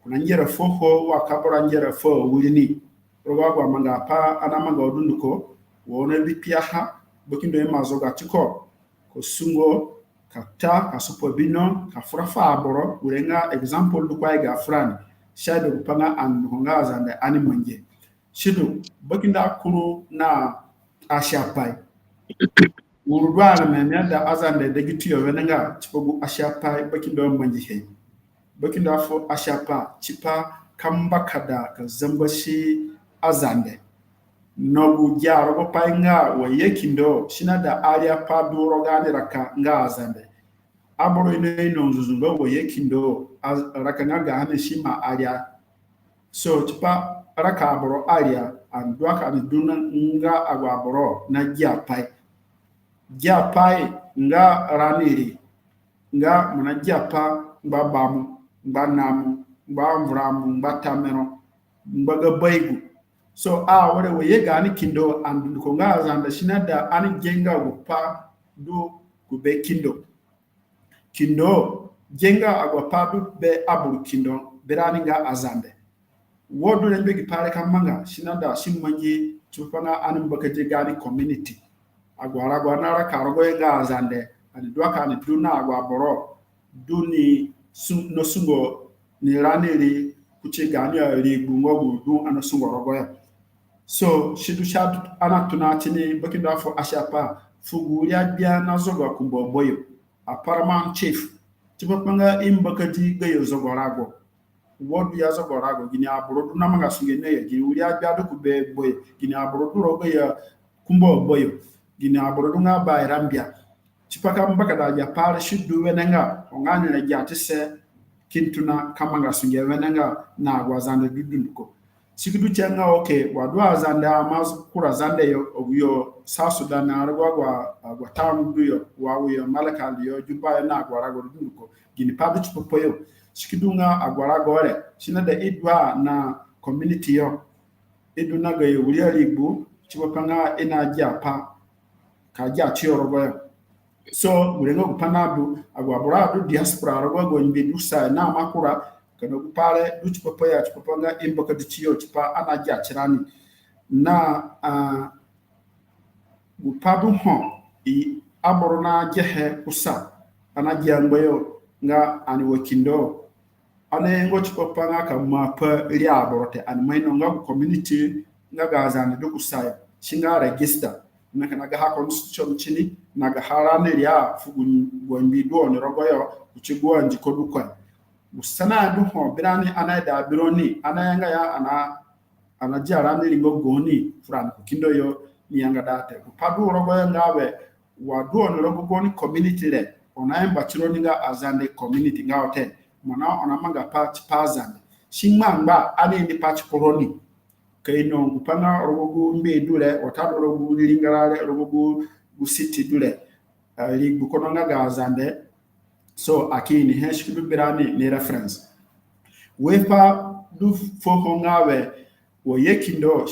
kuna njera fo wa kabora njera fo wulini roba manga pa ana manga odunduko wona bipia ha bakindo ima zoga tiko ko sungo kata kasupo bino kafurafa aboro urenga example lukwa ga frani shado kupanga an honga azande ani manje shidu bakinda kuru na ashapai urwana menya da azande de gitiyo wenenga chipogu ashapai bakindo manje he bakinda fo ashapa chipa kamba kada ka zambashi azande nogu jaro ko painga wa yekindo shinada aria pa duro gani raka nga azande aboro ine no zuzunga wa yekindo raka nga gani shima aria so chipa raka aboro aria andwa ka duna nga agwa aboro na japai nga raniri nga muna japa ngba bamu ngba namu ngba mvramu ngba tamero ngba baigu so wale we gani kindo and ko nga zanda shinada ani jenga gupa do gube kindo jenga agwa du be aburu kindo berani nga azande wodo lembe gipare kamanga shinada shimmanji chupanga ani mbakaje gani community agwa nara karogo nga azande ani doaka ani duna agwa boro duni no sungo ni raniri kuche gani ari gungo du ana sungo rogo ya so shidu shadu ana tunatini bakindo afo ashapa fuguria bia na zogo kumbo boyo a paramount chief tipapanga imbakati gayo zogo rago wodu ya zogo rago gini aburo na manga sungene ya gini uria bia do kube boyo gini aburo rogo ya kumbo boyo gini aburo nga ba irambia tipaka mbaka da ya pare shidu wenenga ongani na jatise kintuna kamanga sunge wenenga na gwazande dudunko sikidu chenga wadu azanda kura zande yo South Sudan na gwa town duyo wawo malaka yo juba na agwara go dunko gini pabu chipopo yo sikidu nga agwara gore shinada idwa na community yo idu na ga yo wuri alibu chipopa nga ina japa ka ja chiorogo yo so murengo kupanadu agwabura du diaspora rogo go nbi dusa na makura kana kupale du chipopo ya chipopa nga imboka dichiyo chipa ana ja chirani na gupadu ho I aboro na jehe kusa ana jangbayo nga ani wakindo ana ngo chipopa nga ka mapa ri aborote ani maino nga community nga gazana do kusa shinga register na kana ga constitution chini na ga harane ria fugun gombi do ne rogoyo kuchigwa njiko dukwa usana du ho birani ana da bironi ana yanga ya ana jara ne ringo goni fran kindo yo ni yanga date padu rogoyo ngawe wa do ne rogo goni community le ona emba chironi nga azande community nga hotel mona ona manga patch pazande shingmangba ani ni patch poloni kaino kupanga rogo mbe dule otado rogo lingarale rogo city dule li bukono nga gazande so akini heshkidu birani ni reference wepa du foko ngawe wo yekindo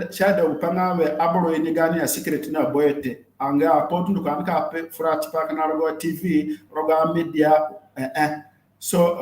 shada upanga we aboro ni gani ya secret na boyete anga apotu ndu kanka pe frat pa kana rogo tv rogo media so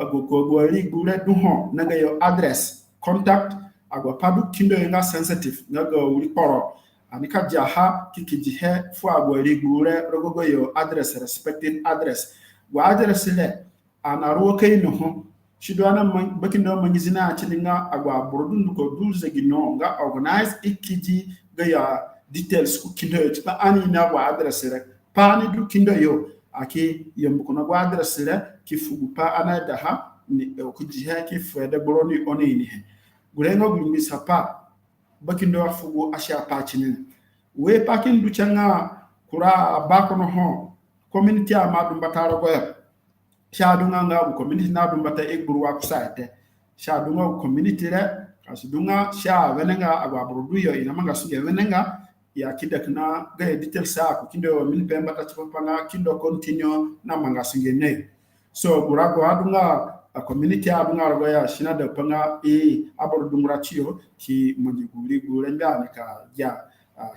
go li gure du ho naga yo address contact agwa padu kindo nga sensitive naga uri poro anika jaha kikiji he fu agwa li gure rogo yo address respected address wa address le anaro kaino ho shidwana bakindo mangizina chininga agwa borodun ko dulze gino nga organize ikiji ga details ku kindo pa ani na wa address le pa ni du kindo yo aki yomko na wa address le kifugu pa ana da ha ni ku jiha ki fede boroni oni ni he gurengo gumi sapa bakindo afugu asha pa chinin we pakin du changa kura bakono ho community amadu bataro go shadunga nga community na dumbata egburu wa kusaite shadunga community re asudunga sha wenenga agwabrudu yo ina manga suge wenenga ya kidakna ga details sa ku kindo min pemba ta chipanga kindo continue na manga suge ne so burago adunga a community abunga rogo ya shina da panga abor dumratio ki monji guri gure ngani ka ja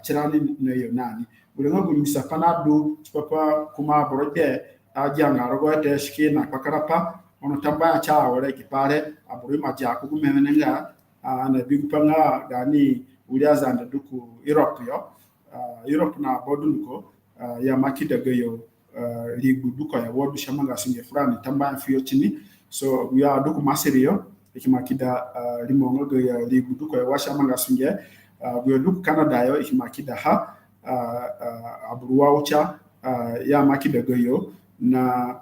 chirani ne yo nani gure ngo misa panadu papa kuma boroje aja ngarogo te skina pakarapa ono tamba cha wore ki pare aburi ma ja ku menenga na big panga gani uliaza anda duku Europe yo Europe na bodun ko ya makida gayo ligu duko ya wodu shamanga singe fulani tamba fiyo chini so we are duku maserio ikimakida limongo gayo ligu duko ya washamanga singe we duku Canada yo ikimakida ha abruwa ucha ya makida gayo na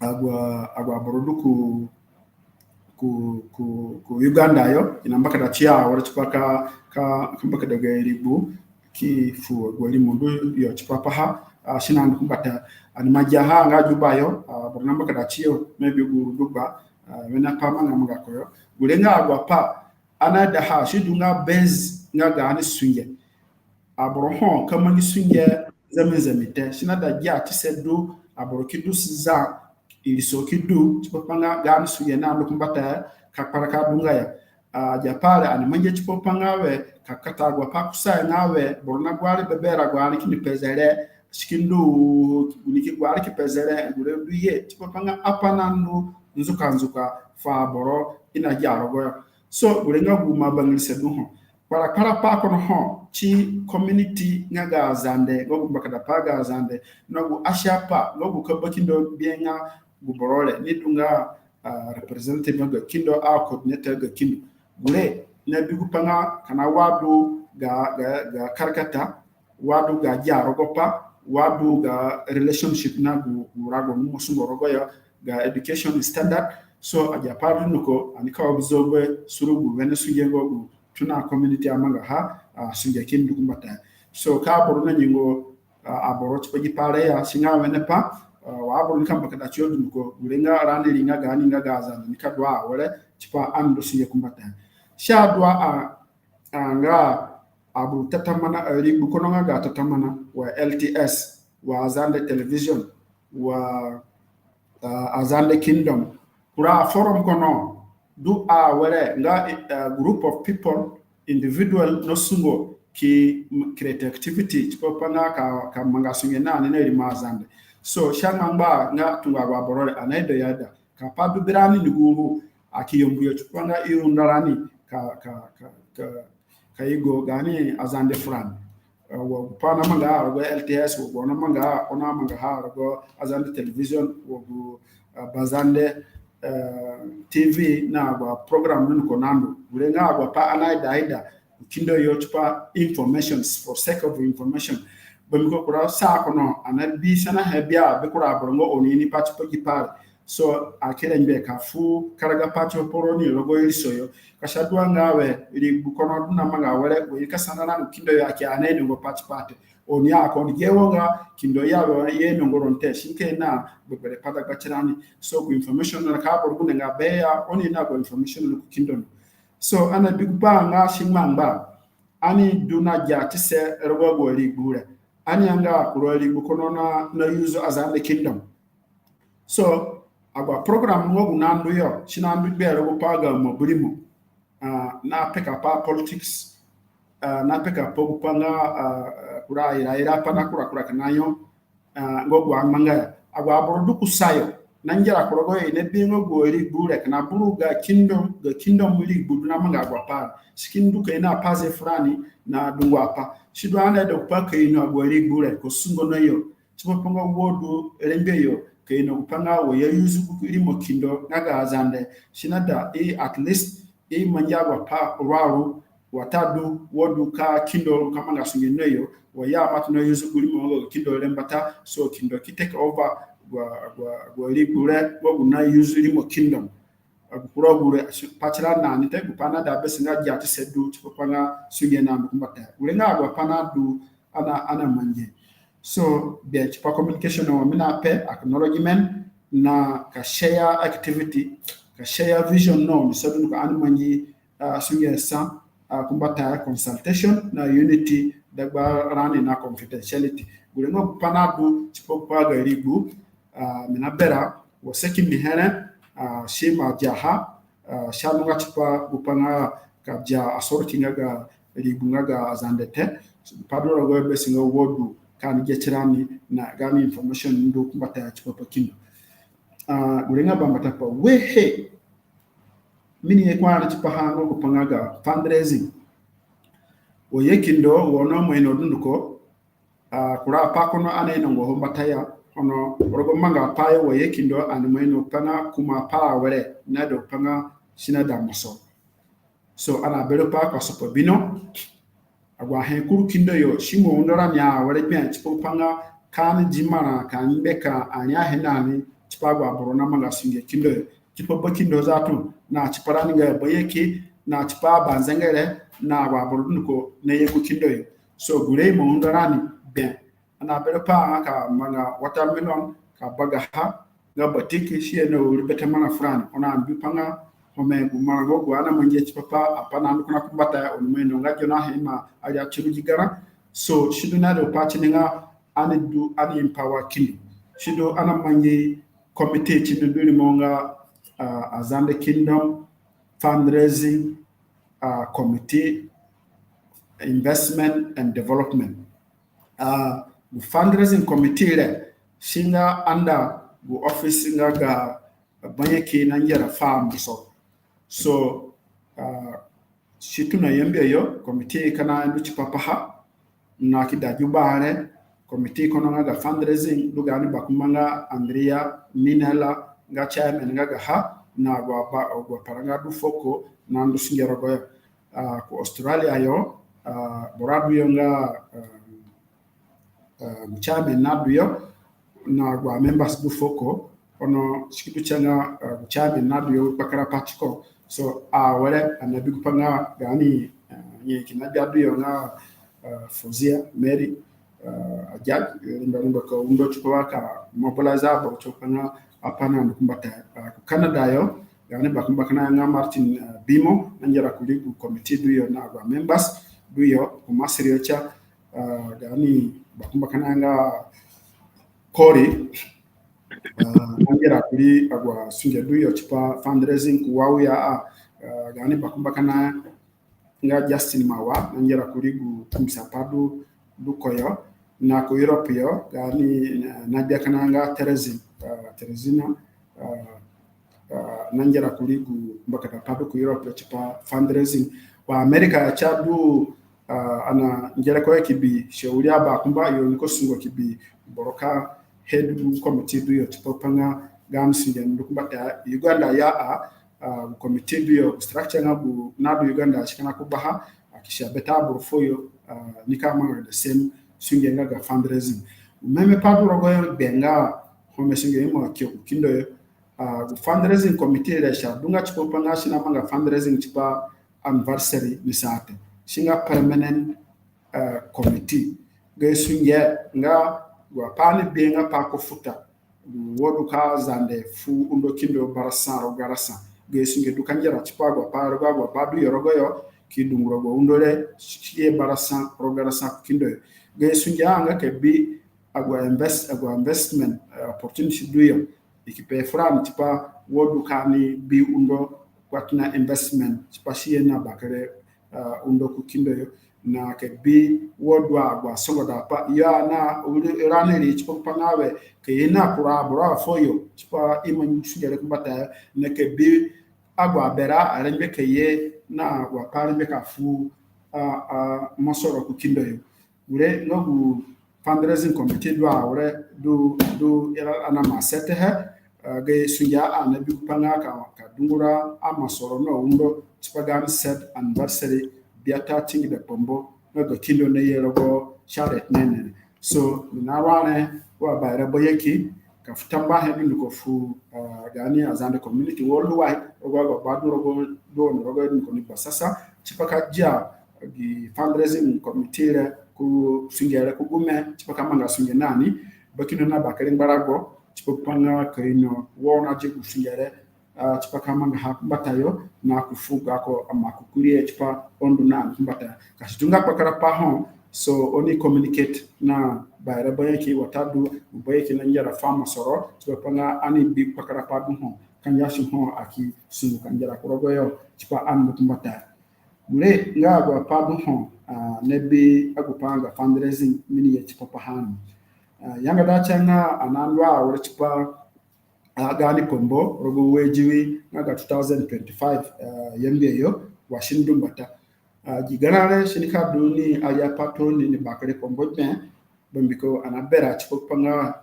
agwa boroduku ku Uganda yo inambaka da chia wala chipaka ka kumbaka da gairibu ki fu gwali mundu yo chipapa ha shina kumbata ani majaha nga jubayo bornambaka da chio maybe guru duba wena pama nga mga koyo gulenga agwa pa ana da ha shidunga bez nga gani sunye abrohon kama ni sunye zamezamite shina da ja tisedu abrokidu siza ilisokidu chipopanga gani suye na lukumbata kaparaka dunga ya japale ani manje chipopanga we kakata gwa pakusa nawe borna gwali bebera gwali kini pezere shikindu uniki gwali ki pezere gure duye chipopanga apanandu nzuka fa boro ina jaro go so gure ngagu mabangilse duho para pa kono ho chi community ngaga zande gogu bakada paga zande nagu ashapa gogu kabakindo bienga guborole ni dunga representative ga kindo a coordinator ga kindo gure na bigu panga kana wadu ga karkata wadu ga jaro gopa wadu ga relationship na gu rago mu sungo rogo ya ga education standard so aja parlu nuko anika obzobe surugu wenesu yengo tuna community amanga ha sunge kindu kumbata so ka boruna nyingo aboro chipaji pare ya singa wenepa wa aboro nikamba kada chiodu ko gulenga rande linga gani nga gaza nikadwa wale chipa ando singe kumbata shadwa nga abu tatamana libu kononga ga tatamana wa LTS wa Azande television wa Azande kingdom kura forum kono do where nga group of people individual no sungo ki create activity chipopanga ka manga sunge na ne rimazande so shamamba nga tunga wa borole anaido yada ka padu birani niguru akiyombuyo chipanga irundarani ka igo gani Azande fran wo pana manga wo LTS wo na manga ona manga ha go Azande television wo bazande TV na agwa program nuko nando gulenga agwa pa anaida kindo yo chupa information for sake of information bamiko kura sa kono anabi sana hebia be kura borongo onini pati pagipar so akere mbe ka fu karaga pati poroni logo ilisoyo kashadwa ngawe ili bukono duna manga wele we kasana na kindo yo ake anene ngo pati oni akon gewonga kindo yawo yeno ngoronte shinke na bebere pada gachirani so ku information na ka borgu nga beya oni na go information ku kindo so ana big banga shimamba ani duna jati se rogo go ligure ani anga ku ligu kono na use Azande kingdom so agwa program ngo gunando yo shinambi be rogo paga mo bulimo na peka pa politics na peka po panga kura ira pana kura kanayo ngogo amanga agwa aborodu kusayo nanjara kurogo ne bingo gori bure kana buru ga kingdom muli budu na manga agwa pa skindu ka ina paze frani na dungwa pa shido ana da pa ka ina gori bure ko sungo na yo chipo ponga wodu rembe yo ka ina upanga wo ya yuzu ku ilimo kindo naga Azande shinada at least manjagwa pa raru watadu wodu ka kindo kama nga sunge neyo waya matno yuzu kuli mo kindo lembata so kindo ki take over gwa libure wogu na yuzu limo kingdom agukura gure pachira na ni te gupana da besinga jati sedu chipopanga sunge na mbata ulenga gwa pana du ana manje so be chipa communication no mina pe acknowledgement na ka share activity ka share vision no ni sedu ko an manje sunge sa kumbata consultation na unity dagba rani na confidentiality gulengo panadu chipopa ga ribu mina bera wo second hene shema jaha shanunga chipa upanga ka ja asorti ngaga ribungaga azandete padro go be singa wodu kan gechirani na gami information ndo kumbata chipa pakindo gurenga bambata pa wehe mini ekwana chipa hango kupangaga fundraising oyekindo wono moino dunduko kura pakono ane no hombataya ono rogo manga payo oyekindo ane moino panga kuma pa were na do panga sina damaso so ana belo pa ka sopo bino agwa he kuru kindo yo shimo ndora nya were pia chipo panga kan jimara kan beka anya he nani chipa gwa borona manga singe kindo chipo bakindo zatu na chiparani ga boyeki na chipa banzengere na gwa borunko ne yeku kindo yo so gure mo ndora ni ben ana belo pa ka manga watermelon ka baga ha ga batiki shi no rubeta mana fran ona bi panga home gumago gwana manje chipapa apana ndukuna kumbata onumeno ngajo na hema aja chiruji gara so shidu na do pachininga ani empower kindi shidu ana manje committee chidu ni monga Azande Kingdom fundraising committee investment and development fundraising committee le shinga under bu office nga banyeki na njera farm so shituna yembe yo committee kana ndu chipapaha na kidajubare committee kono nga fundraising lugani bakumanga Andrea Minela nga chairman nga ha na gwa paranga du foko na ndu singero go ku Australia yo boradu yo nga chairman na duyo na gwa members du foko ono shikitu changa chairman na duyo bakara patiko so wale anabi kupanga gani nye kinabia duyo nga Fozia Mary ajak limba ko undo chukwa ka mobiliza bo chukanga apana ndukumbata ku Canada yo gani bakumbakana nga Martin Bimo njera kuligu committee duyo na gwa members duyo ku masiri cha gani bakumbakana nga Kori njera kuli agwa sunje duyo chipa fundraising ku wauya gani bakumbakana nga Justin Mawa njera kuligu kumsapadu dukoyo na ku Europe yo gani Nadia Kananga Terezina nanjera kuligu mbaka padu ku Europe chipa fundraising wa America chadu ana njera ko kibi shauri aba kumba yo niko sungo kibi boroka head committee do yo chipa panga gamsi ndu kumbata Uganda ya committee do yo structure ngabu na do Uganda shikana kubaha akisha beta borfoyo nikama the same sunge ngaga fundraising meme padu rogo benga home sunge mo kindo fundraising committee la shadunga chipo panga shina manga fundraising chipa anniversary nisate shinga permanent committee ge sunge nga gwa pani benga pa ko futa wodu ka zande fu undo kindo barasa ro garasa ge sunge dukanjera chipa gwa pa ro gwa padu yorogo yo kidungro go undole chie barasa ro garasa kindo ge sunge anga ke bi agwa investment opportunity duyo ikipe fram tipa wodu kani bi undo kwatna investment tipa shie na bakare undo kukindo yo na ke bi wodu agwa songoda pa ya na rane ri tipa panawe ke ina kura bra foyo tipa imanyu shigere kumbata na ke bi agwa bera arenbe ke ye na agwa parembe ka fu mosoro kukindo yo ure nogu fundraising committee do era ana masete ge suya ana bi kupanga ka dungura ama soro no undo tipagan set anniversary biata tingi de pombo no do kindo ne yerogo sharet nene so na wane wa bayra boyeki ka futamba he ndu ko fu gani azande community worldwide ogo badu rogo do no rogo ko ni basasa tipaka ja gi fundraising committee ku singere ku gume tipaka manga sunge nani bakino na bakari barago tipanga kaino wona je ku singere tipaka manga hakubatayo na kufuga ko amakukurie tipa ondu na kumbata kashitunga pakara paho so oni communicate na bayra bayaki watadu bayaki na njara fama soro tipanga ani bi pakara padu ho kan yashi ho aki sungu kan jara korogo yo chipa an mutumata mure nga gwa padu ho nebi agupanga fundraising mini ya chipa pahanu yanga da changa anandwa wala chipa gani pombo rogo wejiwi nga 2025 yembe yo washindu mbata jiganale shinika duni alia patoni ni bakare pombo ben bambiko anabera chipa panga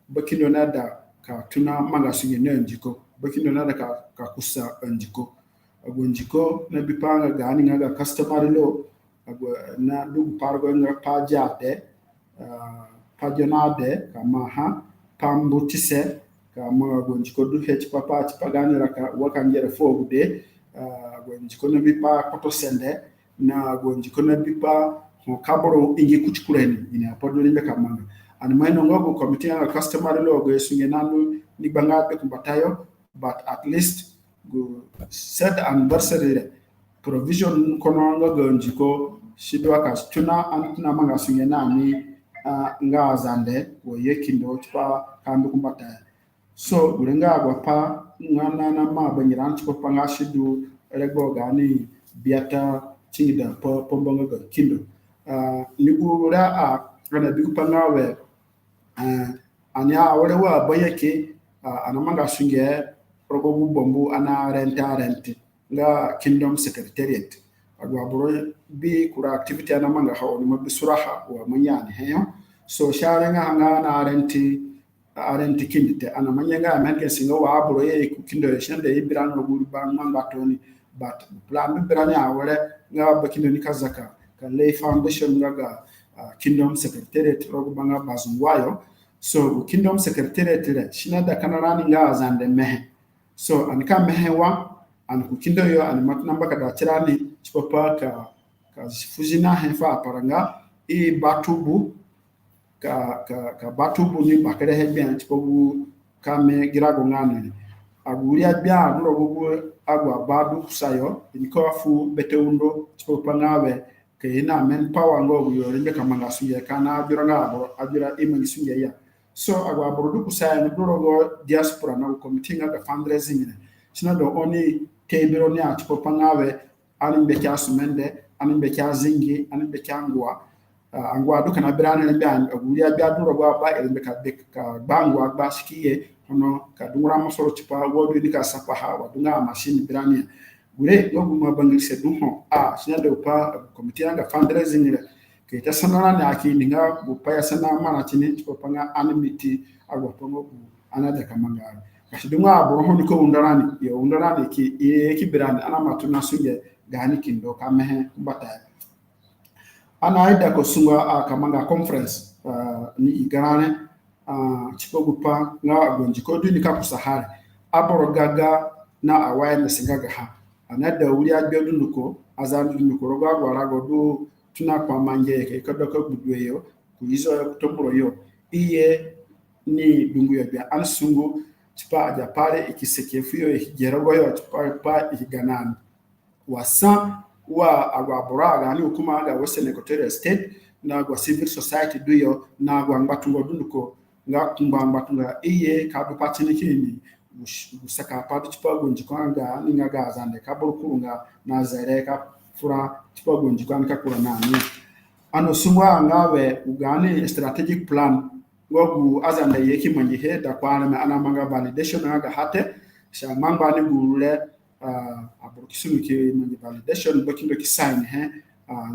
bakindo nada ka tuna manga sunye njiko bakindo nada ka kusa njiko agonjiko na bipanga gani nga customer lo na dugu pargo nga pajade pajonade kama pambutise kama agonjiko du hech papa chipagani raka wakangere fogude agonjiko na bipa potosende na agonjiko na bipa kaboro ingi kuchikureni ina apodo limbe kamanga and my no go committee and customer logo sunye nanu ni banga pe kumbatayo but at least go set anniversary provision kono ngo njiko shidwa ka tuna antuna manga sunye nani nga zande wo yekindo tpa kandu kumbatayo so urenga gwa pa ngana na ma banyiran tpa panga shidu rego gani biata chingida pombongo go kindo ni gura kana bigupanga we anya wale wa bayake anamanga sunge rogobu bombu ana renti nga kingdom secretariat agwa boro bi kura activity anamanga hawo ni mabisuraha wa manyani heyo so sharenga nga na renti kindite anamanya nga amanke singa wa boro ye kukindo shende ibran rogobu banga toni but plan bibrani awale nga bakindo ni kazaka kan foundation nga kingdom secretariat rogo banga bazungwayo so kingdom secretariat le shinada kanarani nga zande mehe so anika mehe wa aniku kindo yo animat namba kada tirani chipapa ka fuzina hefa paranga e batubu ka batubu ni bakare hebyan chipobu kame girago ngane aguria bya rogo agwa badu kusayo inikofu beteundo chipapa ngawe kena men power ngo yo rimbe kamanga suye kana ajura abo ajura imangi suye ya so agwa borodu kusaya no dorogo diaspora na committee nga fundraising ne sina do oni tebiro ni atiko pangawe alimbe kya sumende alimbe kya zingi alimbe kya angwa duka na birane lembe aguria bya dorogo aba rimbe ka bangwa ba sikiye ono ka dungura masoro chipa wodu ni ka sapaha wadunga machine birane gure yogu mabangise duho sina do pa committee nga fundraising le ke ta sanana na akininga bupa ya sana mana chini ko panga animiti agwa pongo anada kamanga kashidunga aboro ni ko undarani ya undarani ki birani ana matuna sunge gani kindo kamehe kubata ana aida ko sunga kamanga conference ni igarane chipogupa nga agonjiko duni kapusahari aboro gaga na awareness gaga ha anada uri agbedunuko azandunuko rogwa godu tuna kwa manje ke kadoka budweyo kuizo kutoboro yo iye ni dungu ya bia ansungu tipa aja pale ikisekefu yo ikigerogo yo tipa ikiganani wasa wa agwa gani hukuma aga Western Equatorial State na agwa civil society duyo na agwa mbatungo dunduko nga kumba mbatunga iye kadu patini kini usaka padu tipa gonjikwanga ninga gazande kaburkurunga na zereka fura tipa gonjikwanga kura nani ano sumwa ngawe ugani strategic plan wogu azanda yeki manji heda kwana me anamanga validation aga hate sha mamba ni gurule abukisumi ke manji validation bakindo ki sign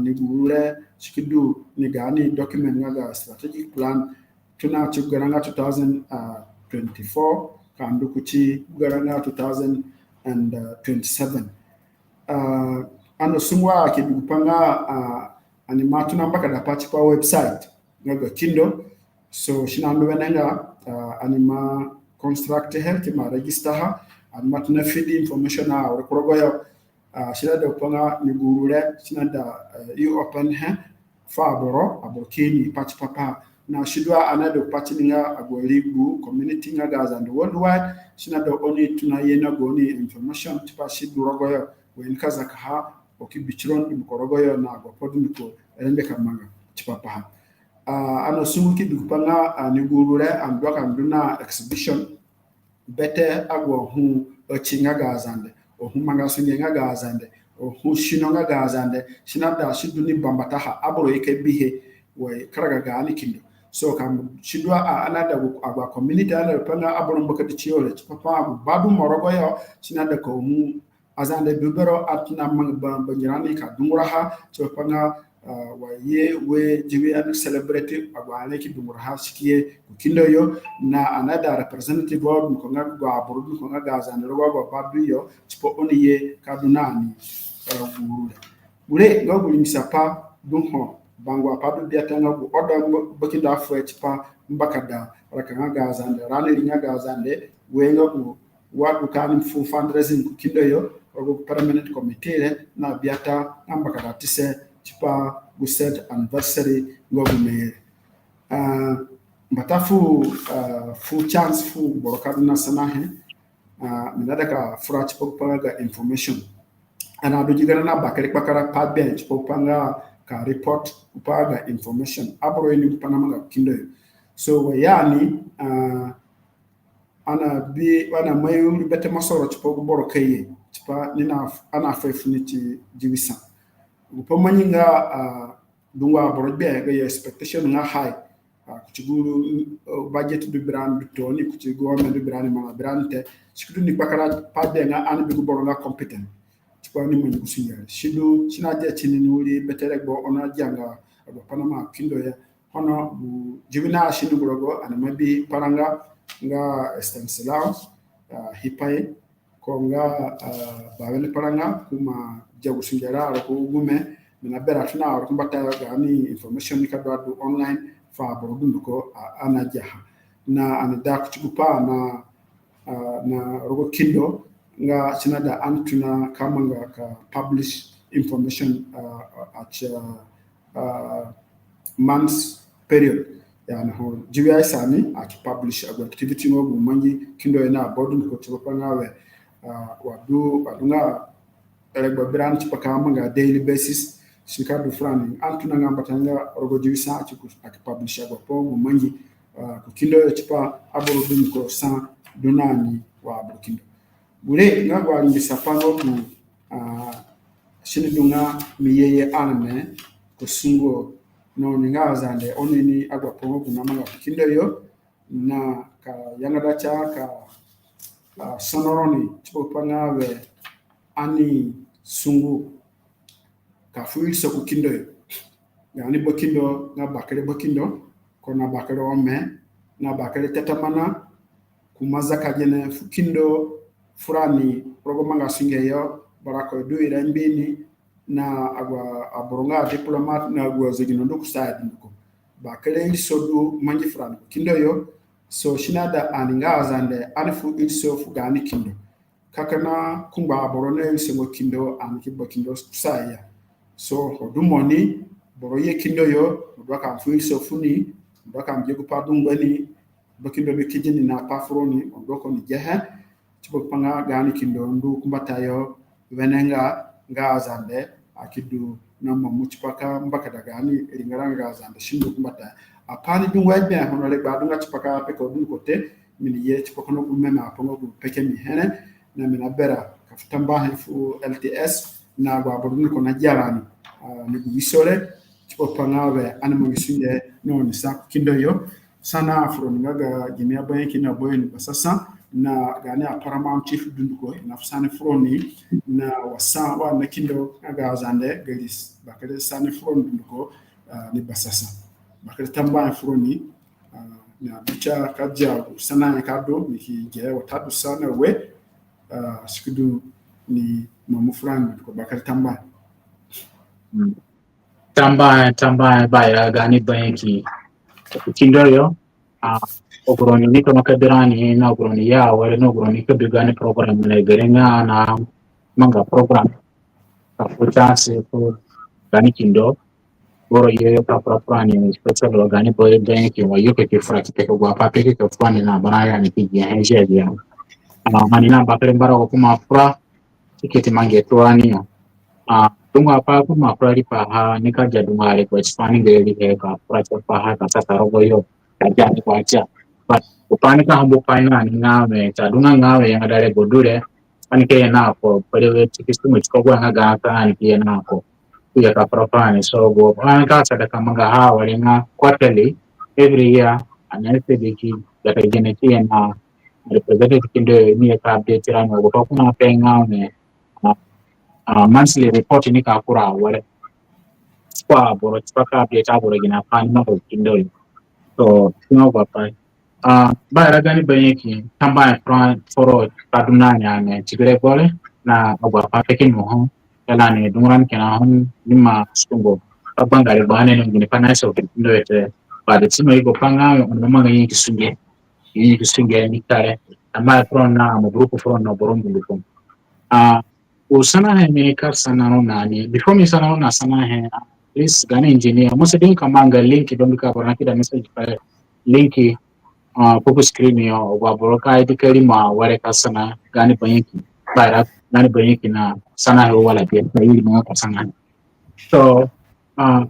ni gurule chikidu ni gani document ngaga strategic plan tuna chugaranga 2024 kandu kuchi garanga 2027 ano sumwa ke bupanga animatu namba kada pachi pa website ngaga kindo so shinando wenenga anima construct health ma register ha anima tuna feed information ha rekorogoyo shirada upanga nigurule shinada you open faboro abokini pachi papa na shidwa anado pachi ninga agoligu community nga gaza and worldwide shinada oni tuna yena goni information tipa shidu rogoyo wenkaza ka okibichiron mkorogoyo na agopodunko rende kamanga chipapa ano sumuki dukupanga nigurure andwaka nduna exhibition bete agwa hu chinga gazande o hu mangasunye nga gazande o hu shino nga gazande shinada shiduni bambata ha abro yake bihe we karaga gani kindo so kam shidwa anada agwa community ala panga abro mbaka tichole papa badu morogo yo shinada ko mu azande bibero atna mang banjirani ka dunguraha so panga wa ye we jibi an celebrity agwa aleki dunguraha sikie kindo yo na another representative of ko nga gwa abro ko nga gazande rogo badu yo tipo oni ye kadunani ure ngo misapa dunho bangwa padu biatanga ku oda bakinda fuetpa mbakada rakanga gazande rane rinya gazande wenga ku wadu kan fu fundraising ku kindo yo ko permanent committee na biata mbakada tise tipa ku set anniversary ngo me mbatafu fu chance fu borokadu na sanahe minada ka furach popaga information ana do jigana na bakari bakara pa bench popanga ka report upaga information abro ni panama kindo so yani ana mayu bete masoro tipo boro kaye tipa nina ana faithfulity jibisa upo manyinga dungwa boro be ga expectation na high kuchiguru budget du brand toni kuchigo men du brand ma brand sikudu ni bakara pa benga ana bi boro na competent kwa ni mwenye kusinya shidu sinaje chini ni uri betere bo ona janga aba panama kindo ya hono bu jibina shidu grogo ana mabi paranga nga estensela hipai ko nga bawele paranga kuma jagu sinjara ko gume na bera tuna ko mbata ga ni information ka do online fa borudu ko ana jaha na ana dak chupa na rogo kindo nga sinada antuna kamanga ka publish information at months period yani ho jiwi sani at publish activity no mangi kindo ina bodu ko chopa ngawe wadunga elegba branch pakamanga daily basis shikadu frani antuna ngamba tanga rogo jiwi sa at publish po mangi ko kindo ya chipa aboro dum ko sa dunani wa kindo bure nga gwari bisapano ku shinidunga miyeye aname ko sungo no ninga zande onini agwa pongo ku namanga kindo yo na ka yangada cha ka sonoroni tipo panawe ani sungu ka fuil so ku kindo yo yani bokindo na bakindo ko na bakare ome na bakare tatamana kumazaka jene fukindo furani programanga singeyo barako duira mbini na agwa aboronga diplomat na agwa zegino nduku side nduko bakele sodu manji furani kindo yo so shinada aninga zande anifu ilso fugani kindo kakana kumba aborone ilso kindo aniki kindo saya so odumoni boroye kindo yo baka mfu ilso funi baka mjegu padung bani bakindo be kijini na pafroni ondoko ni jehe chipo panga gani kindo ndu kumbata yo venenga nga zande akidu na muchipaka mbaka dagani ringaranga zande shindu kumbata apani dungwa be hono le badunga chipaka peko dun kote mini ye chipo kono kumema apongo peke mi hene na mina bera kafutamba hefu LTS na babodun ko na jarani ni bisole chipo panga be animo bisunye no ni sa kindo yo sana afro ngaga jimia banki na boyeni basasa na gani a paramount chief dunduko na fsane froni na wasa wa na kindo ngaga zande galis bakale sane froni dunduko ni basasa bakale tamba froni na bicha kaja sana kado nikije watatu sana we sikudu ni mamu frani ko bakale tamba baya gani banki kindo yo ogoroni ni kama kadirani na ogoroni ya wale na ogoroni kabigani program na gerenga na manga program kafuchase ko gani kindo boro ye prani special gani boy banki wa yoke ke fraki ke kwa pape ke fani na banaya ni pigi ya ya mani na bakere mbara kuma fra tiketi mange toani tunga apa kuma fra ri paha ni ka jadumare ko expanding de ka fra pa ha ka sa rogo yo kajani kwacha but upani ka hambo paina ni ngame taduna ngame yang ada bodure ani ke na ko pare tikistu mu ko gwa ga ka ani ke na ko ya ka propane so go ani ka sada kamanga ha wale nga quarterly every year anese biki ya ka gene ke na representative kinde ni ka update rano go kuna pe ngame monthly report ni ka kura wale kwa boro tsaka update aboro gina pani ma ko kinde so no papa ba ragani bayeki tamba plan foro kaduna nyane tigre gole na agwa papeke no ho kala ne dunran kana hon lima stungo abanga re bane no ngine pana so ndo ete ba de timo iko panga on manga yi kisunge ni tare amma plan na mo grupo foro no borongo luko usana he me kar sana no nani before me sana no na sana he please gane engineer mo se din kamanga link don ka borna kida message pare link kuku screen yo wa boroka iti kalima wale kasana gani banyiki bara gani banyiki na sana ho wala pia ili mga sana so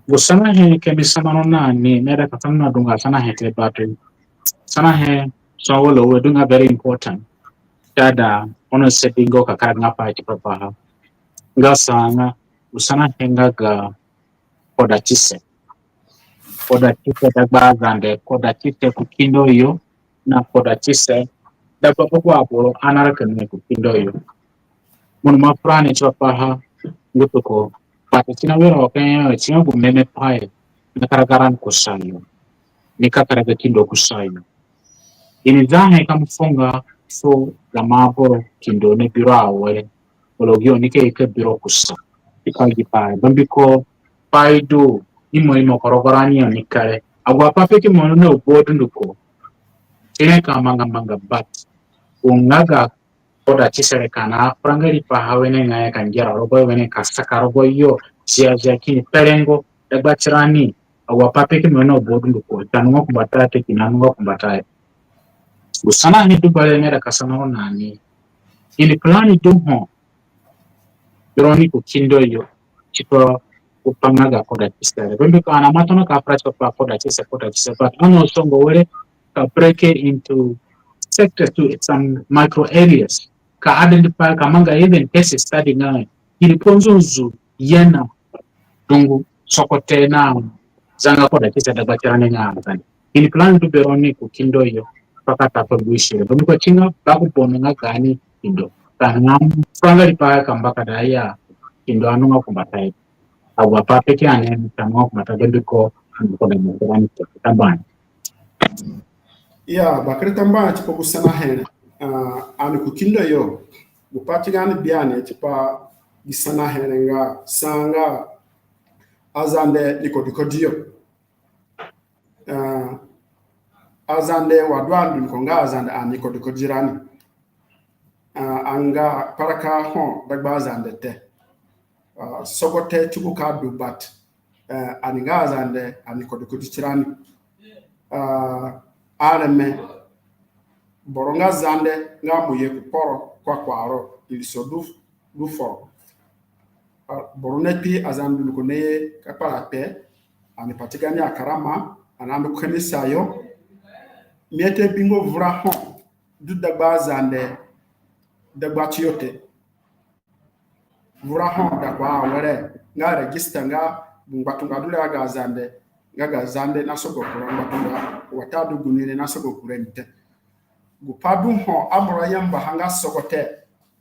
gusana he kemi sana no na ni mera kasana dunga sana he te battery sana he so wala we dunga very important dada ono settingo kakara ngapa iti papa nga sana gusana he ngaga koda chise dagba zande koda chise kukindo yo na koda chise dagba poko apolo anara kene kukindo yo mun ma frani chapa ngutuko pati tina wera wakanya chinga gumeme pae na karagaran kusayo nika karaga kindo kusayo ini zahe kamfunga so la mabo kindo ne biro awe ologio nike ike biro kusa ikaji pae bambiko pae do imo korogorani nikare agwa papeke mono ne obodu nduko ene manga bat ungaga koda chisere kana prangari pa hawene ngaya kanjara robo wene kasaka robo yo jia kini perengo dagbachirani agwa papeke mono obodu nduko tanungo kumbata te kinanungo kumbata usana ni dubale ne da kasana nani ili plani dumho droni ku kindo yo chipo upangaga koda chisere bembe kana matona ka pracho pa koda chisere but ano songo wele ka break it into sectors to some micro areas ka identify kamanga even case study na iliponzozu yana dungu sokote na zanga koda chisere da bachirane ngana ili plan to beroni ku kindo yo pakata pa buishire bembe ko chinga baku bonga gani kindo kana franga ripa kambaka daya kindo anu ngakumbatai agwa papeke ane mtamo kumatabendi ko ko da mutani tambani ya bakre tambani tipo busana hene ani kukindo yo bupati gani biane tipo bisana hene nga sanga azande dikodio azande wadwandu konga azande ani kodikojirani anga paraka ho dagba azande te sogote chukuka dubat aniga azande ani kodikojirani areme boronga zande nga muye kuporo kwa kwaro iliso du foro boronepi azandu lukone kapara pe ani patigani akarama anandu khenisa yo miete bingo vra ho du dagba zande dagba chiyote vra ho dagba were nga register nga bungbatunga dule ga zande na sogo kuranga tunga watadu gunire na sogo kurente gupadu ho abro yamba hanga sogote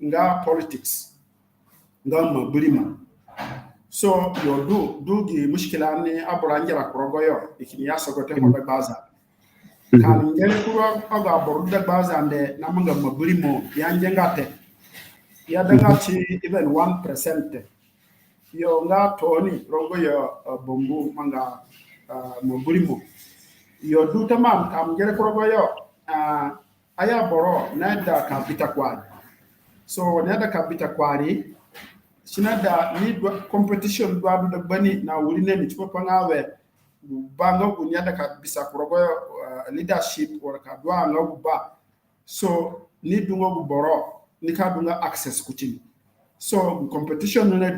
nga politics nga mabulima so yo du gi mushkila ni abro anjara kurogoyo ikini ya sogote ho baza kan ngene kuro aga boru da bazande na manga mabulimo ya njengate ya daga chi even 1% yo nga toni rogoyo bombu manga mabulimo yo du tamam kam ngene kurogoyo aya boro na da kapita kwani so na da kapita kwani sinada ni competition do adu da bani na wuri ne mi tipo pangawe banga gunya da ka bisa kurogo leadership or ka do anga ba so ni dungo boro ni ka dunga access kuchini so competition ne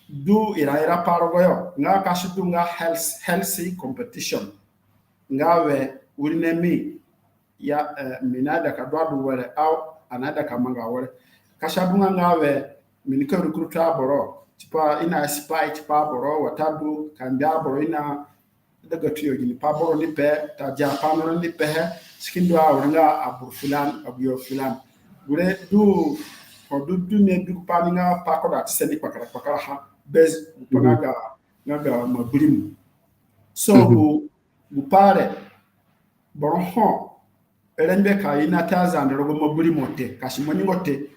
du ira parogo yo nga ka shidunga healthy competition ngawe wuri ne mi ya minada ka do wale au anada ka manga wale kasha bunga ngawe minika recruiter boro tipa ina spy tipa boro watadu kambia boro ina daga tuyo gini pa boro ni pe ta ja pamero ni pe skindo awranga abu filan abu filan gure du ko du ne du paninga pa ko da sedi pakara ha bez panaga ngaga mabrimu so bu pare boro ho elenbe ka ina tazan rogo maburi mote kashi moni ngote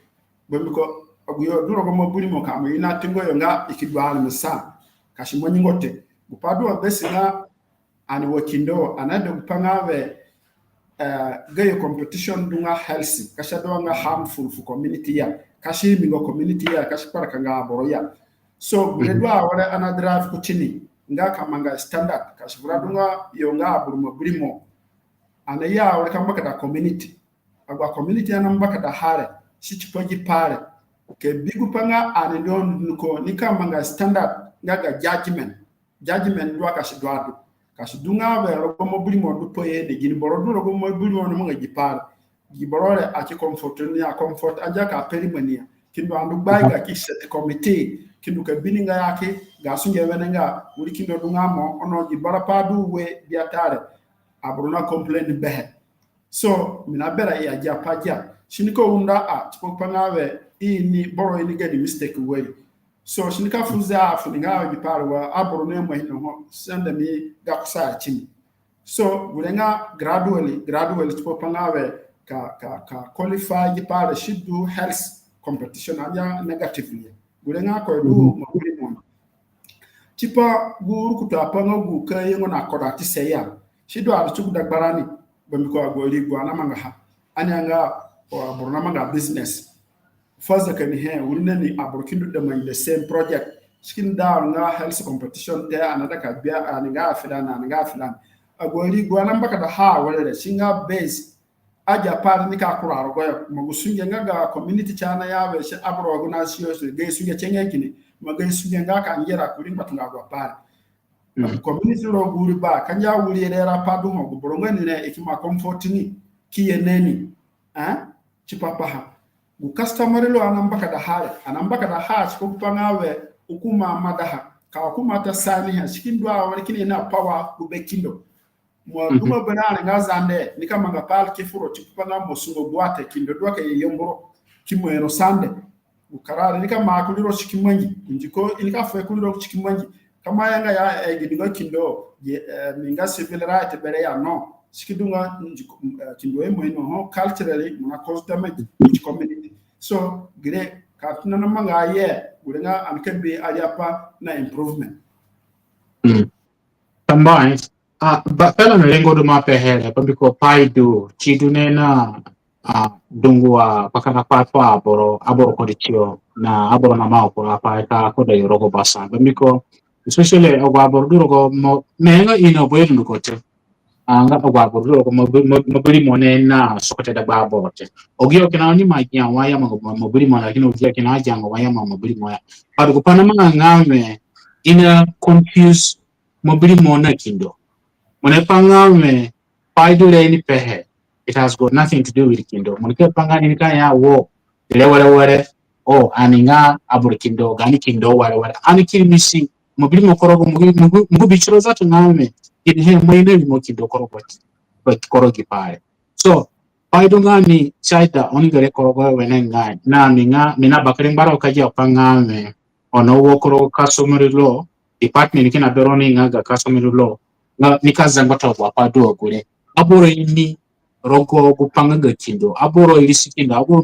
bemiko aguyo duro go maburi mo ka ina tingo yonga ikidwa misa kashi moni ngote bupadu abesinga ani wakindo anado kupanga we gayo competition dunga healthy kasha do nga harmful for community ya kashi mingo community ya kashi para kanga boroya so gredwa wala ana drive kuchini nga kamanga standard kashi dunga yonga aburu maburi mo ana ya wala kamba kada community agwa community ana mbaka da hare shi poji pare ke bigu panga ana don ko nikamanga standard ngaga judgment do kashi do kashi dunga be rogo mobili mo du poye de gini boro du rogo mobili mo mo ngaji par gi borore a ki comfort ni a comfort aja ka perimania kindo andu baiga ki set committee kindo ka bininga yake ga sunje wenenga wuri kindo dunga mo ono gi bara padu we biatare abruna complain behe so mina bera ya ja paja shiniko unda a tipopanawe ini boro ini get mistake we so shinika fuza funinga gi parwa abruna mo hino senda mi ga kusa chini so gulenga gradually tipopanawe ka qualify gi par should do health competition anya negatively gulenga ko do mo mo tipa guru kutapanga gu kayengo na kodati seya shido archuku dagbarani bamiko agori gwana manga ha anyanga o aburna manga business faza kan he wurna ni aburkindu da man the same project skin down nga health competition there another ka bia anga filan agori gwana mbaka da ha wala singa base aja par ni ka kuraro go magusunge nga community chana ya be abro organization ge sunge chengekini magai sunge nga ka ngera kurin batunga go par community ro guri ba kanja wuri era padu ho boronga ni ne ikima comfort ni kiyeneni chipapa ha gu customer lo anambaka da ha ko pangawe ukuma madaha ka ukuma ta sani ha shikindwa wani kini na power ubekindo mo duma banana ngazande nikamanga pal kifuro chipanga mosungo bwate kindo doka yeyomboro kimwero sande ukarare nikama kuliro chikimanyi njiko ilika fe kuliro chikimanyi kama yanga ya gidigo kindo minga civil right bere ya no sikidunga kindo emo ino ho culturally muna cosdama community so gire katuna na manga ye gurenga amkebe aliapa na improvement combined but pela melengo do mapehele pambiko paidu chidunena dungua pakana patwa aboro kodichio na aboro na mao ko apa ka ko da yorogo basa pambiko especially agwabor durogo menga ino boyedu nukote anga agwabor durogo mabiri mone na sokote da babote ogio kina ni magia waya mabiri mona lakini ogio kina ajanga waya mabiri moya padu kupana manga ngame ina confuse mabiri mona kindo mone pangame paidule ni pehe it has got nothing to do with kindo mone panga ni kaya wo wale aninga abur kindo gani kindo wale ani kirimisi mobili mokorogo mugu bichiro zatu ngame he mwene mo kindo korogo korogi pale so paido ngani chaita onigere korogo wenenga na ninga mina bakari mbara okaja pangame ono wo korogo customer law department kina beroni ngaga customer law nga nikaza ngota wa padu ogure aboro ini rogo gupanga gakindo aboro ilisikindo aboro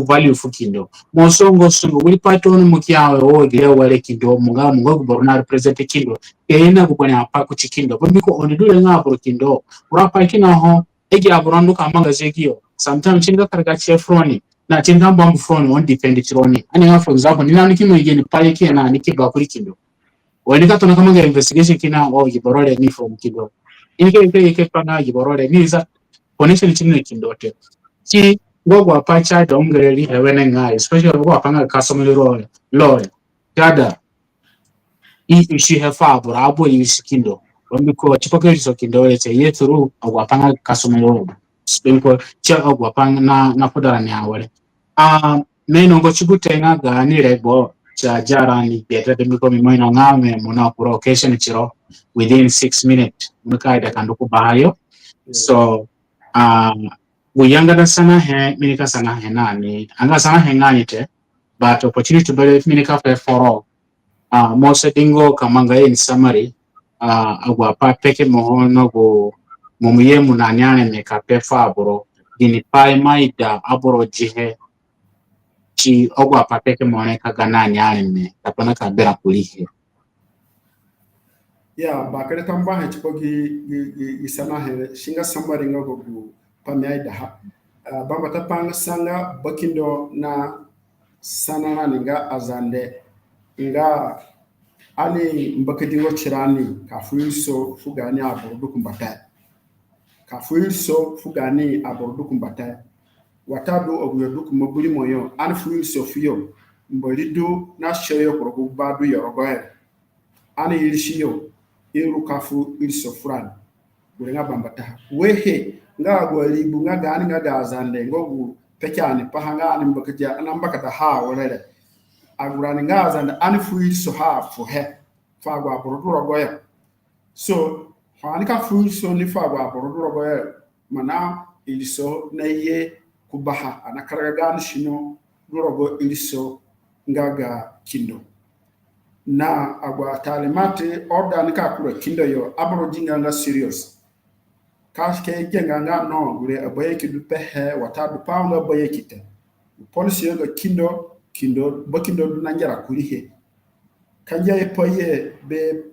value fukindo mosongo sungo wili patoni mukiawe gile wale kindo munga kuborona represent kindo keina kubona apa ku chikindo bambiko onidule ngaboro kindo urapa kina ho egi aborondo kamanga zekio sometimes chinga karga chefroni na chinga mbambu froni on depend chironi ani for example nina nikimo igeni pale kina nikiba kuri kindo wanika tona kamanga investigation kina giborole ni from kindo ike panga giborole ni za connection chinne kindote chi gogo apacha domgereli ewenenga especially gogo apanga customer law dada she have abura abo yisikindo bambiko chipokeri so kindo ete yethuru agwapanga customer law spinko cha ogwa pang na fudara ni awale meno ngo chibutenga ga ni rebo cha jara ni beta de miko mimoina ngame muna kuro occasion chiro within 6 minutes mukaida kanduku bahayo so buyanga da sana he minika sana he nani anga sana he ngani te but opportunity to believe minika for all most dingo kamanga in summary agwa pa peke mohono go mumuye munanyane meka pe fabro dini pai maida aboro jihe chi ogwa pa peke mohone kagana nyane me tapana ka bera kulihe bakare tamba he chipogi isana he shinga summary ngo go pamai da bamba tapanga sanga bakindo na sanana ninga azande nga ali mbakadingo chirani ka fuilso fugani abordu kumbata ka fuilso fugani abordu kumbata watado oguyodu kumabuli moyo an fuilso fiyo mbolidu na shoyo korogu badu yorogoe ani ilishiyo iru kafu ilso fran burenga bambata wehe nga gwalibu nga gani nga gazande ngogu pechani pahanga ani mbakaja anambakata ha wolele agurani ngaza and anfuil so ha for he fagwa borodoro goya so hanika fuil so ni fagwa borodoro goya mana iliso na ye kubaha anakaraga gan shino dorogo iliso ngaga kindo na agwa talimate order nika kura kindo yo abro jinga nga serious kashke jenga nga no gure abaye kidu pehe watadu paunga abaye kite policy yo kindo bakindo nanjara kurihe kanje poye be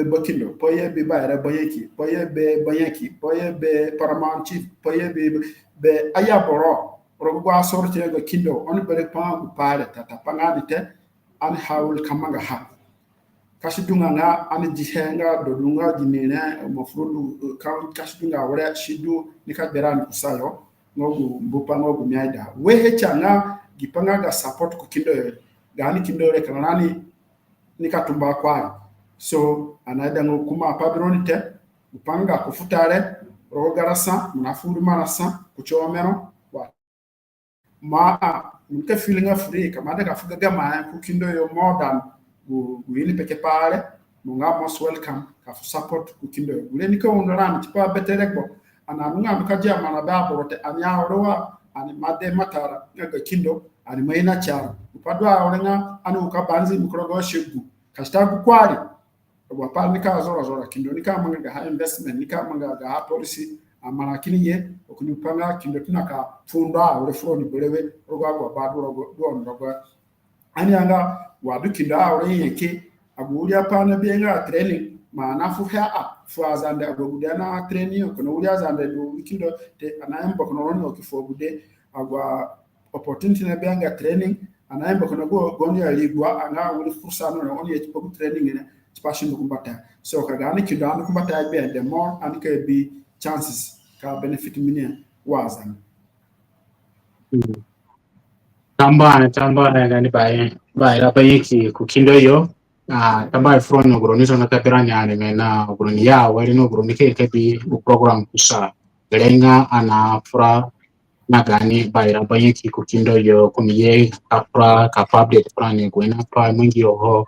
bakindo poye be bayra bayeki poye be bayeki poye be paramanchi poye be ayaboro rogwa sorte go kindo on bere pa pare tata pangadite an hawul kamaga ha kashidunga nga an jihenga dodunga jinene mafrudu kashidunga wala shidu nikaberani kusayo ngogu mbupa ngogu miaida wehe changa gipanga ga support ku kindo gani kindo re kanani nikatumba kwa so anaida ngo kuma padronite upanga kufutare rogarasa munafuru marasa kuchomero wa ma nke feeling free kamada ka fuga gama ku kindo yo more than go really peke pare munga most welcome ka support ku kindo ule nika ondoran tipa beterekbo ananunga mkaja mana ba borote anya rowa ani made matara ngaga kindo ani maina chara upadwa orenga anu ukabanzi mikrogo shegu kashtagu kwali wapa nika zora kindo nika manga ha investment nika manga ha policy amara kiniye okunipanga kindo tunaka funda ore froni belewe rogwa badu rogo ani anga wadu kindo ore yeke aguri apana benga training maana fu azande agudana training kono uri azande do kindo te anayemba kono rono okifogude agwa opportunity na benga training anayemba kono goni aligwa anga uri fursa no on yeti pogu training ne spashin kumbata so kagani kindo anu kumbata be the more and can be chances ka benefit minia wazan tamba ngani bai rapa yiki kukindo yo tamba ifron ogronito na kapiranya ane na ogroni ya wali no ogroni ke bi program kusa gelenga ana fra na gani bai rapa yiki kukindo yo kumiye kapra kapable plani kwena pa mwingi oho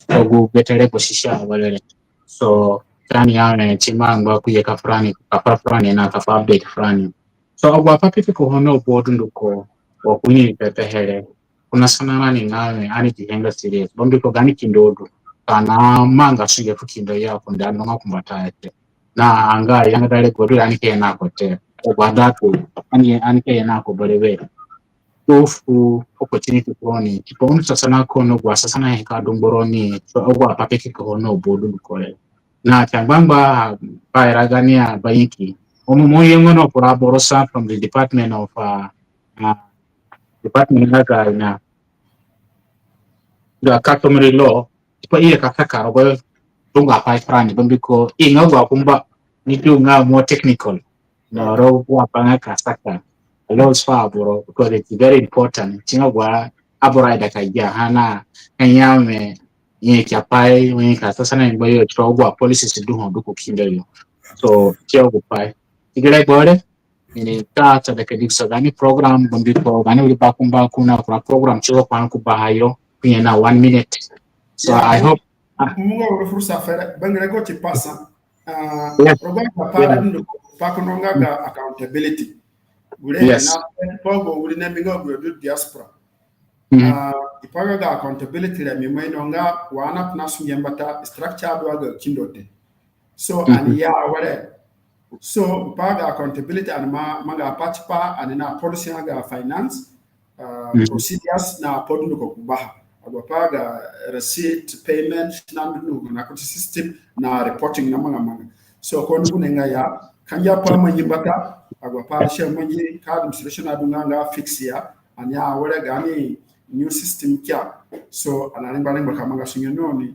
ogu betere posisha wale so trani ane chimangwa kuye kafrani kapra frani na kapable frani so agwa papi ko hono bodu nduko wakuni pepe hele kuna sana nani nawe ani kihenga serious bombi ko gani kindodo kana manga sige fukindo ya kunda no makumbata yake na anga yanga dale ko ani ke na ko te obadatu ani ke na ko bolewe tofu opportunity koni tiponu sasa na kono gwa sasa na heka domboroni so ogwa papeke ko no bodu ko na chambamba pa iragania bayiki omo moyengo no borosa from the department of department na the customary law pa iya kakaka rogo tunga pa frani bambiko inga gwa kumba ni tunga more technical na ro kwa panga kasaka laws fa boro because it's very important tinga gwa abora da kaija hana kanyame ye kyapai we ka sasa na ngbayo tro gwa policies du hon du ko kinda yo so tio go pai igere bore ini tata da kedikso gani program bundito gani uli bakumba kuna program chiro kwa kubahayo kwenye na 1 minute. So Yeah, I hope munga wala fursa fere bangre go ci passa yes, roba pa yeah, ndo pa ko nga ga accountability gure yes. na pogo gure na bingo go do diaspora ipaga ga accountability la mi mai no nga wana na su yembata structure do ga kindote so ani ya wale so paga accountability and maga patpa and na policy ga finance procedures na podu ko kubaha paga receipt payment na ko system na reporting na mga so ko ndu nga ya kanja pa manyi bata pa she manyi ka administration adunga nga fix ya anya wala gani new system kya so anani bale baka manga sunyo noni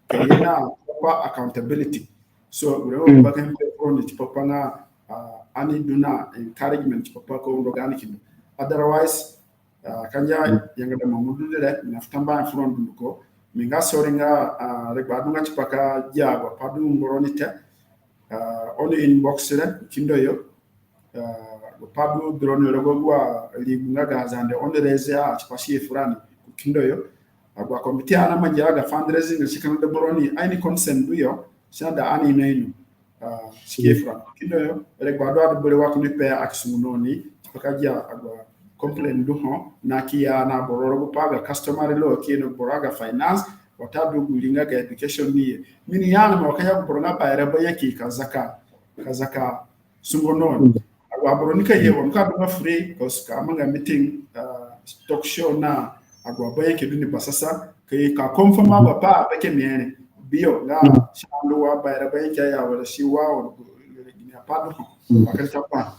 kayena pa accountability so we baka on it papa na ani duna encouragement papa ko ndo gani kindo otherwise kanja yanga da mamudu de na ftamba front ko minga soringa regbadunga chipaka jaba padu ngoronite on inbox le kindo yo padu drone logwa libunga gazande on rezea chipasi fulani kindo yo agwa komite ana majaga fundraising chikana de boroni any consent duyo shanda ani nenu skefra kindo yo regbado adu bole wakuni pe action noni chipaka ja agwa complain do ho na kia na bororo paga customary law kino boraga finance watadu gulinga ga education ni mini yana mo kaya borona ba reba yake kazaka sungonon agwa boronika ye won ka do free cause ka manga meeting talk show na agwa ba yake duni basasa kai ka confirm agwa pa beke miene bio na shalo wa ba reba yake ya wala shi wa ni apado bakata pa.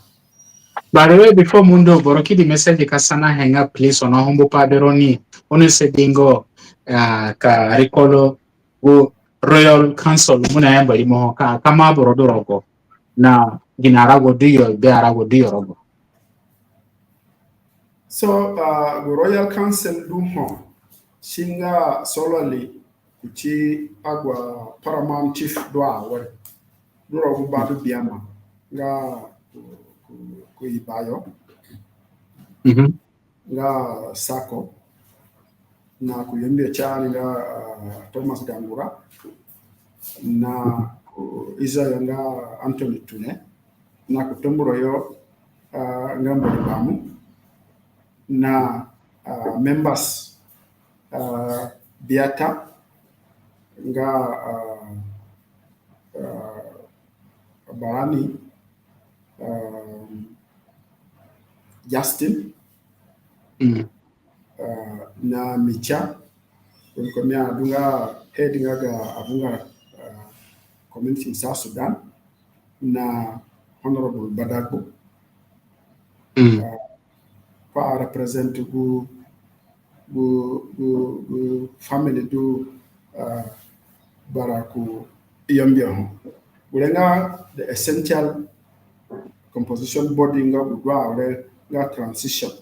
By the way, before Mundo Boroki the message kasana hang up please on Hombo Paderoni on se dingo ka recolo go Royal Council muna yamba limo ka kama borodorogo na ginarago diyo be arago diyo rogo. So Royal Council duho shinga solely kuchi agwa paramount chief doa wale duro badu biama nga kuibayo nga sako na kuyembia chani nga Thomas Gangura na Isaiah nga Anthony Tune na kutumburo yo nga Mbalibamu na members Biata nga Barani Justin na Micha kulikonia dunga head nga abunga community in South Sudan na Honorable Badagbo pa represent gu family do baraku yambia ho bulenga the essential composition body nga budwa nga transition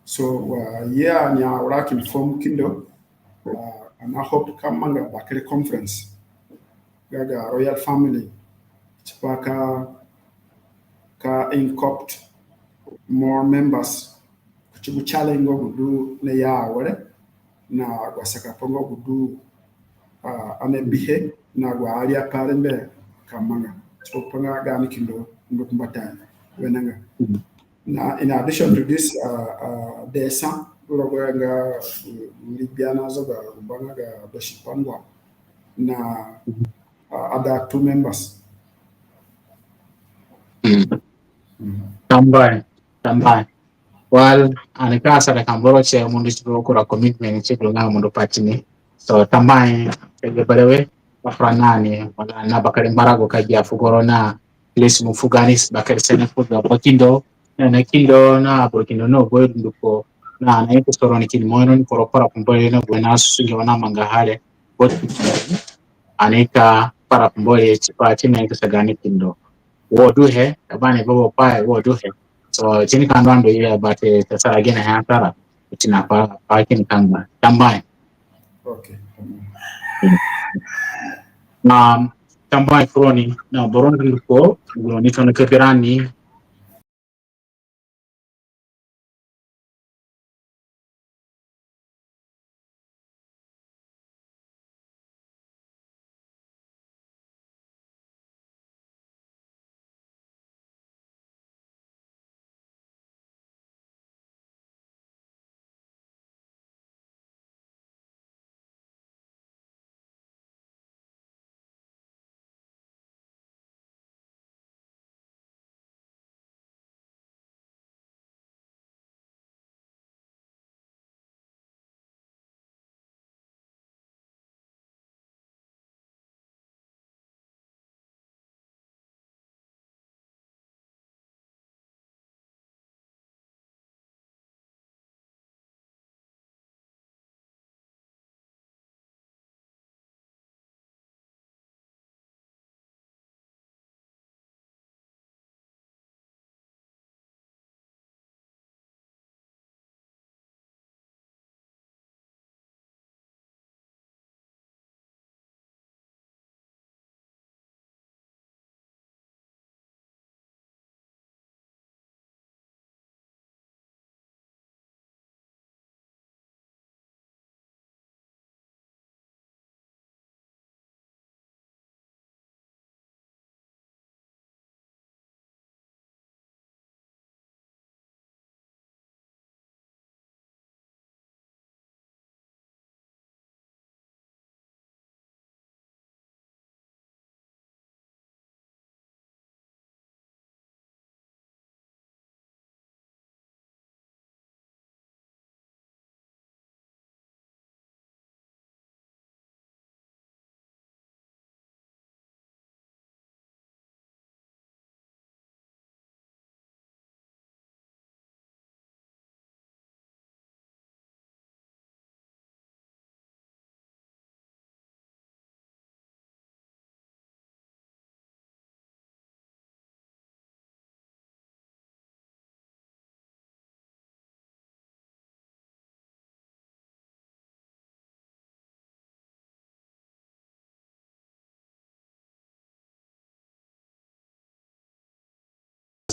so yeah nya working form kindo and I hope kamanga bakere conference gaga royal family chipaka ka incorporate more members kuchibu challenge gudu na ya wale na gwasaka pongo gudu ane bihe na gwa alia parembe kamanga so panga gani kindo ndukumbata wenanga na in addition to this desa urogoanga libyana zoga banga ga bashipangwa na other 2 members Tambai. Well, anikasa da kamboro che mundu chikura commitment chikuna mundu patini. So tambai balewe wafranani wala na bakari mbarago kajia fugoro na lesi mufuganis bakari sene fuga bakindo na kindo na burkindo no boy nduko na iko storo ni kini moyo ni koropara kumbole na buena susunge wana mangahale bot anika para kumbole chipati na iko sagani kindo woduhe abane babo pae woduhe so chini kandwando ile bate tasara gena hatara china pa kini kanga tambai. Okay. Tambai froni na boron ko ni tono keperani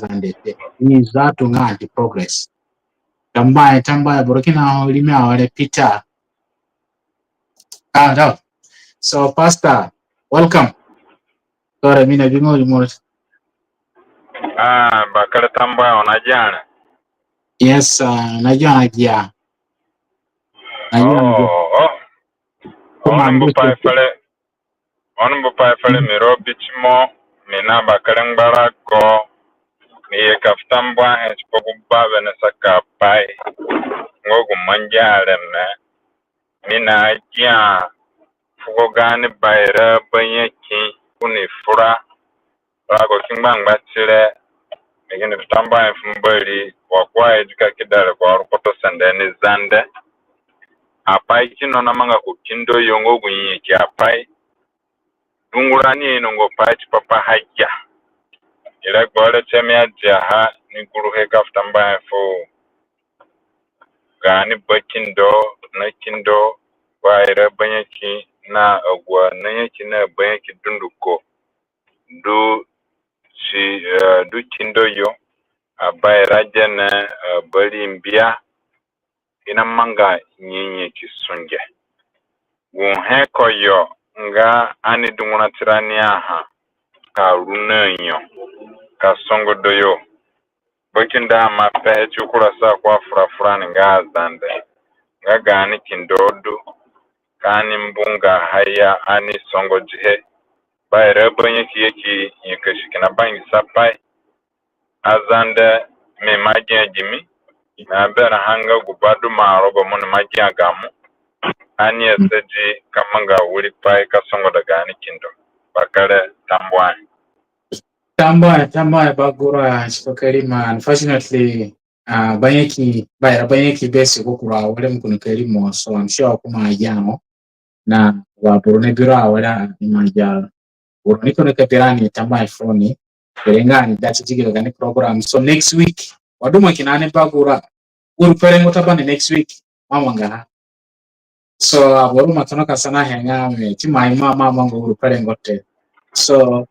zandete ni zatu ngati progress tambaye Burkina limia wale Peter no. So Pastor, welcome. Sorry, mina bingo limor. Bakare tambaye onajana. Yes, najua najia. On bupai fale miro bichimo mina bakare ngbara ko ni kaftambwa hechpogu babe na saka pai ngogu manjare me mina jia fugo gani bayra banyaki kuni fura rago kingbangba chile megini ftambwa mfumbali wakwa ejika kidare kwa rupoto sande ni zande apai kino na manga kukindo yongo gunyi ki apai dungurani nongo pachi papa haja ila gwale chemia jaha ni guruhe kaftamba fo gani bakindo na kindo waira banyaki na agwa na yaki na banyaki dunduko du kindo yo abaira jana bari mbia ina manga nyinyi kisunge he koyo nga ani dunguna tirani aha ka runenyo ka songo doyo bakinda ma pe chukura sa kwa furafurani nga zande nga gani kindodu kani mbunga haya ani songo jihe bayre banye kiyeki yekashikina bangi sapai azande me majia jimi na bera hanga gubadu marobo mun majia gamu ani eseji kamanga wuri pai kasongo daga ni kindo bakare tambaya bagura shipakalima. Unfortunately banyeki besi kukura wale mkunu kelimo, so I'm sure kuma ajano na waburune bira wala imajalo uruniko nekapirani tambaya phone berengani dachi jigiro gani program. So next week waduma kinane bagura uruperengo tabane next week mamanga. So aboruma tonoka sana hengame timai mama mango uruperengo te. So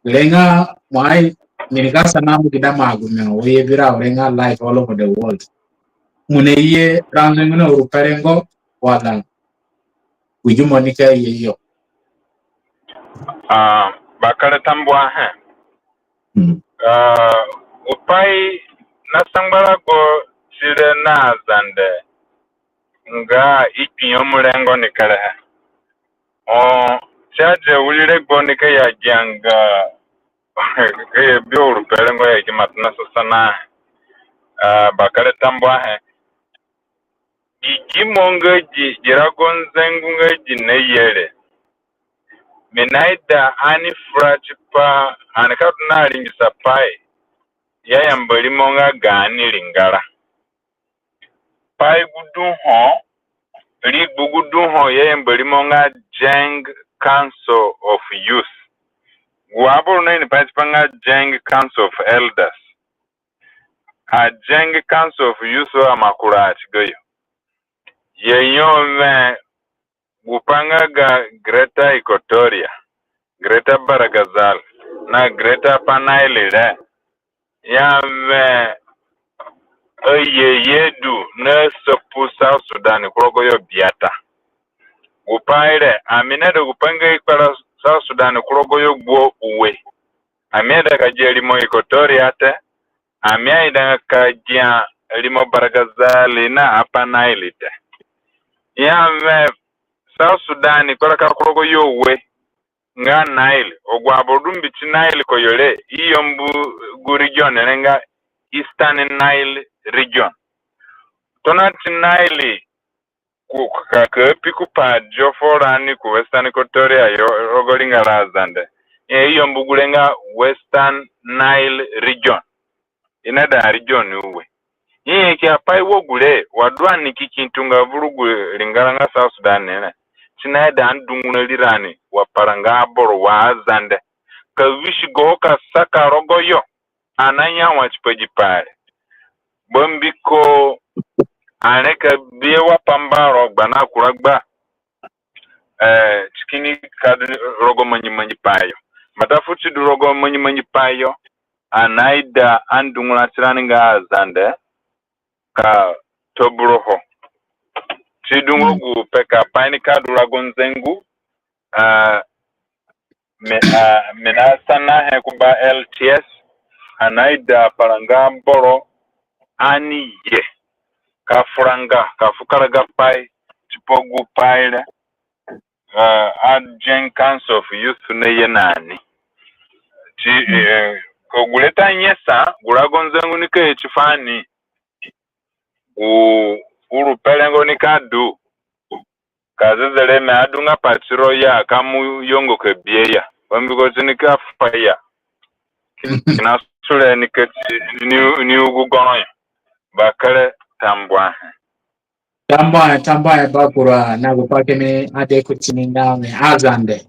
lenga mwai nirigasa namu kidama agumeno weye bira lenga live all over the world. Muneye ranzenguna uruperengo wala ujumonika yeyo. bakare tambwa upai na sangbara go chire na zande nga ikinyo mulengo nikare chaje ulire go nikaya janga ke biuru perengo ya kimatna sosana bakare tambwa ikimonga jiragon zengunga jineyere minaida ani frachipa anikatuna ringisa pai ya mbali monga gani lingara pai gudu ho ri gudu ho ya mbali monga Jeng Council of Youth wabo no ni pai panga Jeng Council of Elders a Jeng Council of Youth amakura chigoyo yeyo me gupanga ga Greta Equatoria Greta Baragazal na Greta Panailire ya me yedu na sopu South Sudan kurogo yo biata upaire amina de gupanga ikara South Sudan kurogo yo gbo uwe amia da kajeli mo Equatoria te amia da kajia limo Baragazal na Apanailite ya me South Sudan kuroga kurogo yo uwe nga Nile ogwa bodum biti Nile ko yore iyombu gu region nga Eastern Nile region tonati Nile ku ka piku pa joforani ku Western Equatoria yo rogolinga razande iyombu gulenga Western Nile region inada region uwe ki apai wogule wadwani kikintunga vurugu lingalanga South Sudan ne Chinaida andunguna lirani waparanga boro wazande ka wishi go ka saka rogoyo ananya wachipajipare bombiko aneka biwa pambaro gbana kuragba chikini kad rogo manyi payo matafuti du rogo manyi payo anaida andungula tirani azande ka tobroho tidungulu gu peka paini kadura gonzengu mina sana he kuba LTS anaida paranga boro ani ye ka furanga ka fukaraga pai tipogu paile Adjunct Council of Youth ne yenani ti ko guleta nyesa gulagonzengu nike chifani uru pelengo nikadu kazezele me adunga patiro ya kamu yongo ke bieya wambiko zinika faya kina sule nike ni ugugono bakale tambwa Tambaya bakura na gupake me ade kuchini ngame azande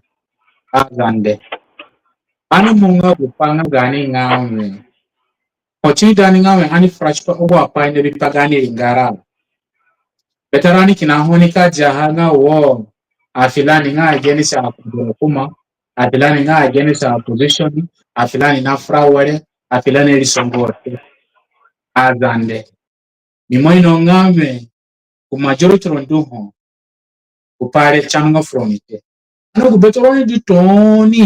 anu munga gupanga gani ngame ochini dani ngame ani frashpa owa paine bipagani lingara veterani kina honika jahanga wo afilani nga agenisa kuma afilani nga agenisa opposition afilani na frawale afilani elisongote azande mimoino ngame ku majority ronduho kupare changa from it no ku betoroni di toni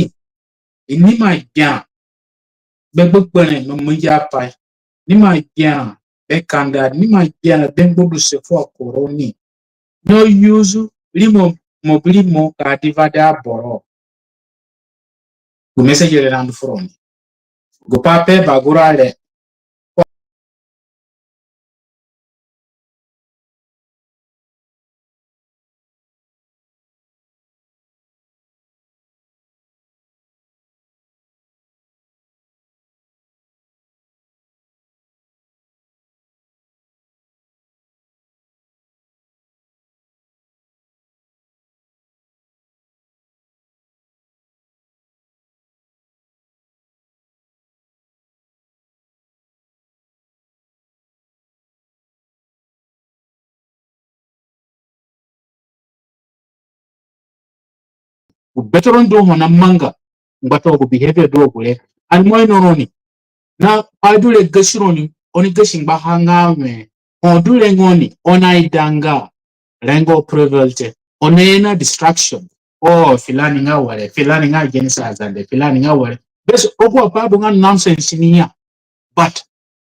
ini magya begbene no mja pa ni magya be kanda ni magya bengodu se fo koroni no use limo mobilimo ka divada boro ku message le land from go pape bagurale better do hona manga mbato go behavior do gole and moy noroni na adule gashironi oni gashin ba hanga me odule ngoni onaidanga lengo prevalte onena distraction filani nga wale filani nga genisa azande filani nga wale bes opo pabo nga nonsense niya but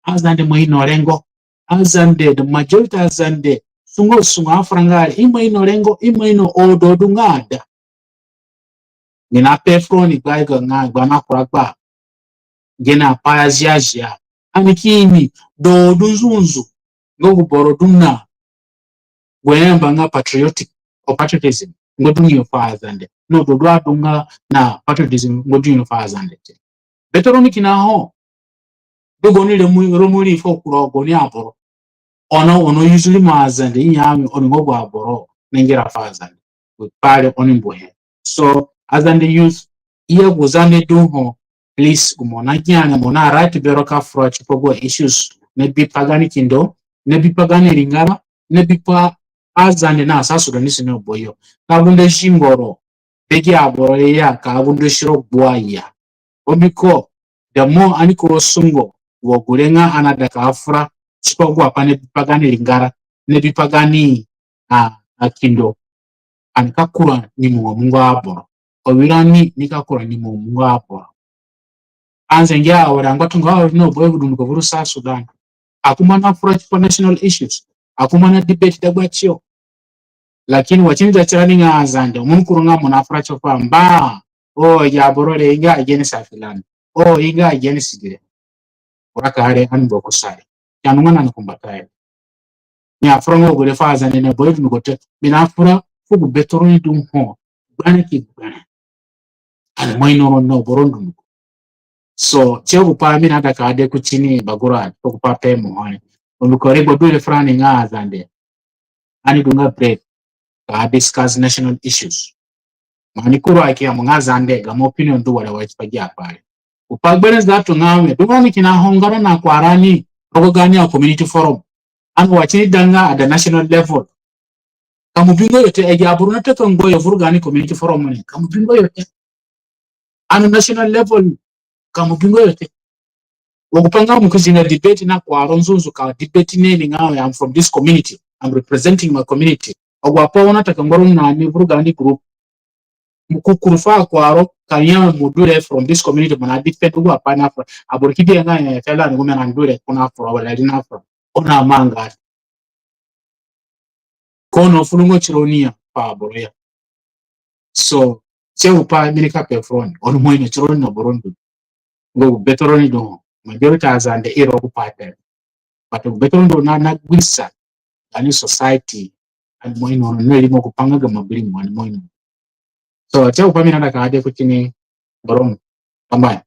azande moy norengo azande the majority azande sungo afrangari imo inorengo imo ino ododu ngada nina pefroni gaiga nga gwana kuragba gena payazia amikini do dunzunzu ngogu boroduna gwemba nga patriotic or patriotism ngodungi yo fazande no do dunga na patriotism ngodungi yo fazande betoroni kinaho dogoni le romuri fo kurogo ni aboro ono usually mazande inyami oni ngogu aboro nengera fazande pale oni mbohe so as an the youth iya guzane dunho please kumona nyanga mona right beroka froch pogo issues ne bipagani kindo ne bipagani ringama ne bipa azande na sasu dani sino boyo kabunde shimboro begi aboro ya kabunde shiro boya obiko the more anikuro sungo wogulenga anada kafra chipogo apane bipagani ringara ne bipagani kindo anikakura ni mungu aboro owirani nikakura ni mungu aboro anze ngia orangwa tunga no boy budungo buru sa Sudan akumana for national issues akumana debate dagwachio lakini wachini dachirani nga azande umunukuru nga munafura chofa mba ya borole inga ageni safilani inga ageni sigire uraka hare anbo kusari yanungana nakumbataye ni afura ngo gure faza nene boy budungo te minafura fugu betoroni dumho bane kibane ani moino no borondu so chego pa mina daka ade kuchini bagura ko pa pe mo hane umukore bodule frani nga azande ani dunga break ka discuss national issues manikuru akia mungazande ga opinion do wala wachipagia pale upagbere zatu ngawe dumani kina hongara na kwarani rogani ya community forum anu wachini danga at the national level kamubingo yote ejaburuna teko ngoyo furugani community forum ni kamubingo yote anu national level kamubingo yote okupanga mukuzinga debate na kwaro nzunzu ka debate nene ngawe I'm from this community, I'm representing my community ogwapo unataka ngoro nani vuruga ni group mukukurufa kwaro kanya mudure from this community mana defend uwa pana afro aborikidi ngaya tela ngume na ndure kuna afro wala lina afro ona manga kono fulungo chironia pa boroya so upa milika pefron on moine chironi na Burundi go betoroni do majority azande ero kupate but betoroni do na gwisa ani society and moine on nelimo kupanga ga mabili mwana moine so upa mina ndaka ade kutini Burundi ambaye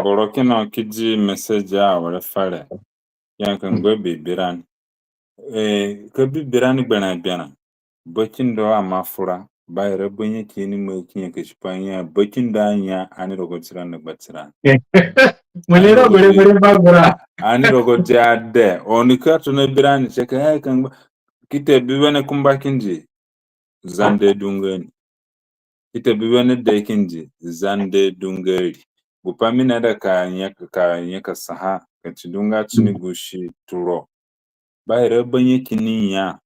boroke no kiji message a wala fare yanka ngwe bibiran ka bibiran gbana biana bakin do amafura bayre bunye kini mo kinye ke shipanya bakin da anya ani rogo tiran na batiran Mulero gure bagura ani rogo jade onika to na biran cheka kan kite bibene kumbakinji zande dungeni kite bibene dekinji zande dungeri bupamina da ka nyaka saha ka tidunga tuni gushi turo bayre banye kini ya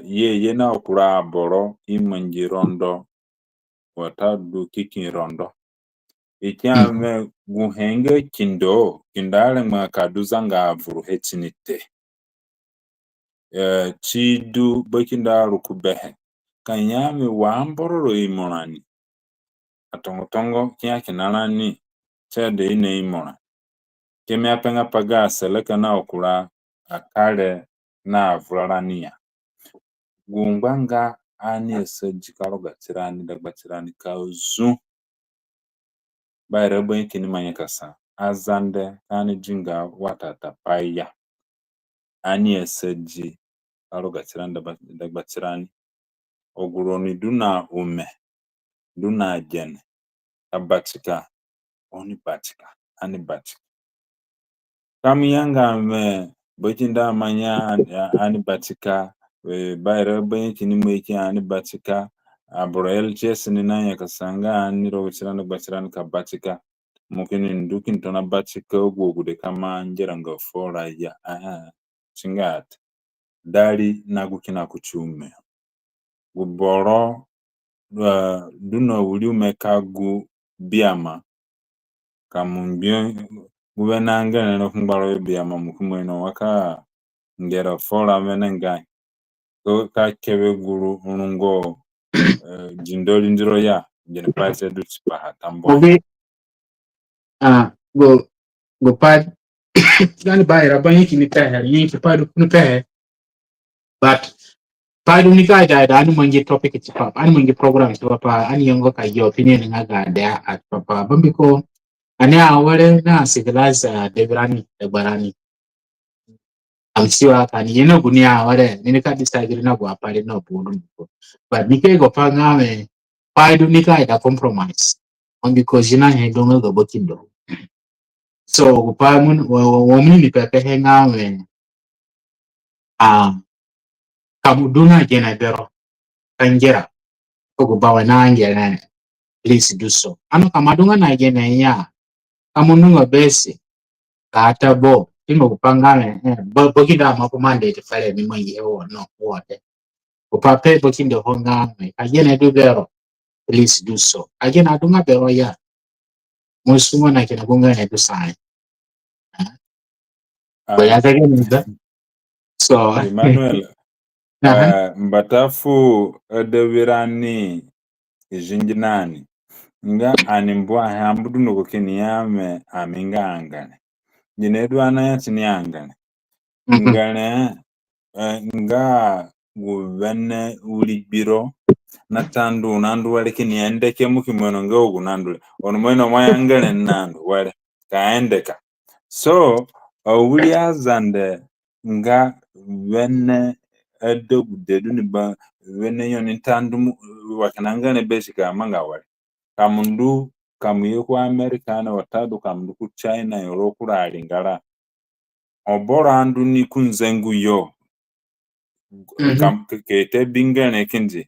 ye na okura boro imanji rondo wata du kikin rondo ikyame guhenge kindale ma kaduzanga avuru hetinite chidu bakinda rukubehe kanyame wambororo imorani atongotongo kya kinalani chede ine imora kemya penga paga seleka na okura akale na avurarania gumbanga ani eseji karogatirani dagbatirani kauzu bayre ben kini manyakasa azande ani jinga watata paya ani eseji karogatirani dagbatirani oguroni duna ume duna jene abatika oni batika ani batika kamyanga me bojinda manya ani batika bayre ben kini meki ani batika abrel jesini nanya kasanga ani rogotirani batirani ka batika mukini ndukin tona batika ogugude kama njeranga fora ya chingat dali nagukina kuchume guboro duna uliume kagu biama kamungbio gubenanga no kungbaro biama mukumweno waka ngera fora menenga ka kebe guru unungo jindoli ndiro ya jene pase du tsipa tambo obi go pad gani bayra banye kini pehe yinki padu kunu pehe but padu nika da ani mangi topic chipa ani mangi program chipa ani yongo ka yo opinion ngaga da at papa bambiko ani awale na civilize de barani amsiwa kani yeno gunia awale nika disagree na gwa pale no bundu but nike go panga me padu nika da compromise on because yina hedonga go bokindo so upamun womni ni pepe ngawe kamuduna jena bero kanjera ko bawa na ngena please do so ano kamadunga na jena ya kamununga besi kata bo tingo kupangana bokinda makomande te fale mi mangi ewo no wote upape bokinda honga ajena do bero please do so ajena dunga bero ya musumo na kina gunga na do sai ya tagani so Emmanuel mbatafu edewirani ijinginani nga animbwa hambudu nukukini yame aminga angane jinedu anayatini angane ngane nga guvene ulibiro natandu nandu wale kini endeke mukimweno nga ugu nandu onumweno mwayangane nandu wale kaendeka so uli azande nga wene edogu dedu ni ba wene yoni tandu wakanangane basica manga wale kamundu kamuye ku America na watadu kamundu ku China yoro kurali ngala obora andu ni kunzengu yo kete bingane kinji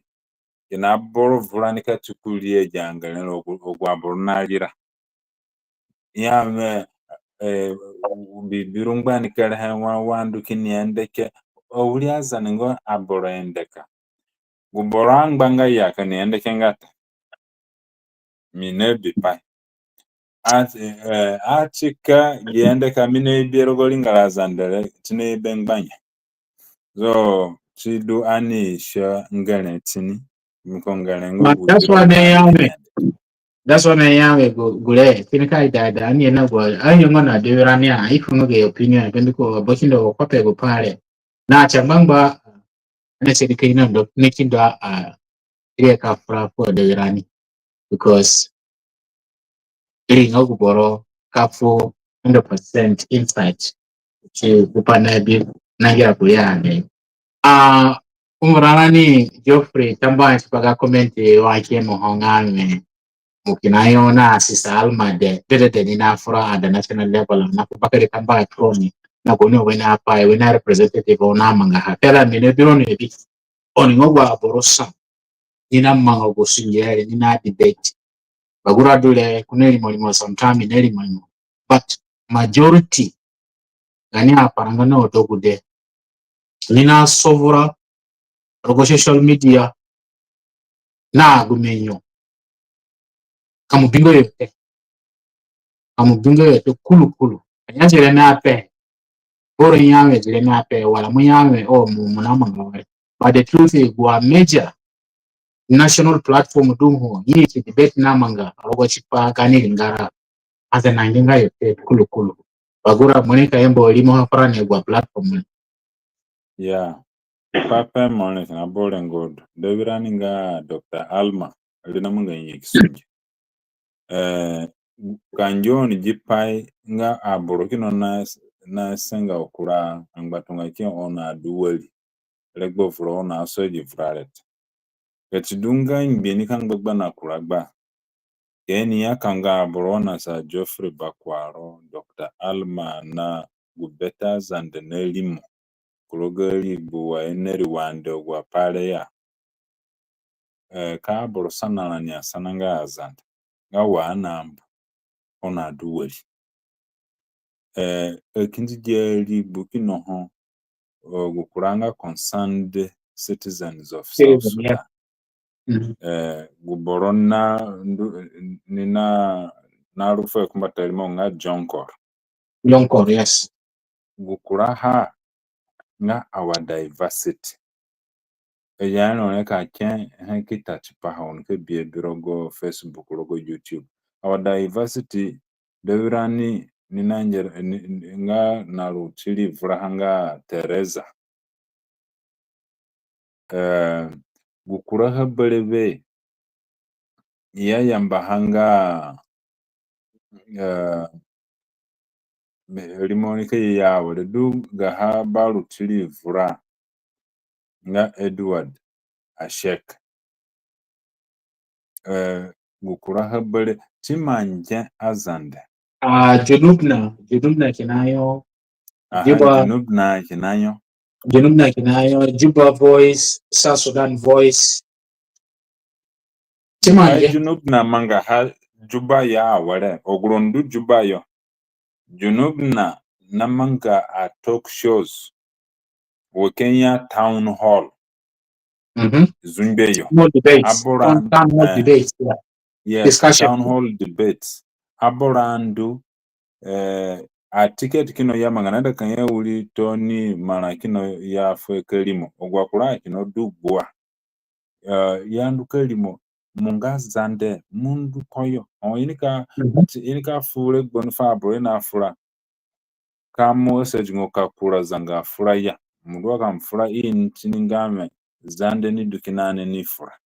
ina boro vulani ka tukulie jangale ogwa bornalira ya me birungbani kere ha wandu kiniendeke owuli azaningo aboro endeka guboro angbanga yaka ni endeke ngata mine bipai achika giendeka mine birogoli ngarazandere tine bengbanya so chidu ani sha ngane tini mkongane ngo That's why they are gule tinika dada ani na go ayo ngona de rani a ifu no ge opinion ben ko bokindo ko pe go pare na chambangba ne se dikai na do making da ile ka fra for de rani because ili ngogo boro ka for 100% insight to kupana bi na ya ko ya ne umrani Geoffrey tamba sipaga comment wa ke mo hongame mukinayona sisa alma de ni na fura at the national level na bakari tamba kroni na goni wena hapa wena representative ona manga hatela mine biro ni bi oni ngogwa borosa ina manga go sinjere ina debate bagura dole kuneli molimo sometime neli molimo but majority gani aparanga no dogude nina sovura rogo social media na gumenyo kamubingo yote kulu anyazire na pe boro nyawe zire na pe wala munyawe o munama ngawale but the truth is gwa major national platform dunho yi ki debate na manga rogo chipa kani ngara asa nanginga yote kulu bagura monika embo limo hapara ne gwa platform yeah papa monet na boring good debirani nga Dr. Alma alina munga yikisuji kanjoni jipai nga aboro kino na senga okura angbatunga ki ona duwali legbo furo ona asoji fraret ketidunga ngbeni kangbagba na kuragba keni ya kanga aboro na sa Geoffrey Bakwaro Dr. Alma na gubeta zande nelimo kurogari buwa eneri wande ogwa pale ya ka aboro sanana ni asananga azande nga wanambu ona duwali ekindi jeri bukino ho gukuranga concerned citizens of South Sudan guborona na rufu kumbatalimo nga Jonkor yes gukuraha nga our diversity eyano ne ka ken kita chipa on ke bie birogo Facebook logo YouTube our diversity dewirani ninanjer nga naruchili vrahanga Teresa gukuraha belebe yayambahanga limonike yawo du gaha baruchili vra nga Edward Ashek gukuraha bele chimanje azande junubna kinayo Junubna kinayo Juba Voice South Sudan Voice ai junubna manga ha Juba ya wale ogrondu Juba yo junubna na manga a talk shows wo Kenya Town Hall zunbeyo more debates aboran more debates yes discussion town hall debates aborandu a ticket kino ya mangana kan ya wuli toni mana kino ya fwe kelimo ogwakura kino dugwa yandu kelimo munga zande mundu koyo inika fure gbonfa abro na fura kamo sejingo kakura zanga fura ya mundu waka mfura in tiningame zande ni dukinane ni fura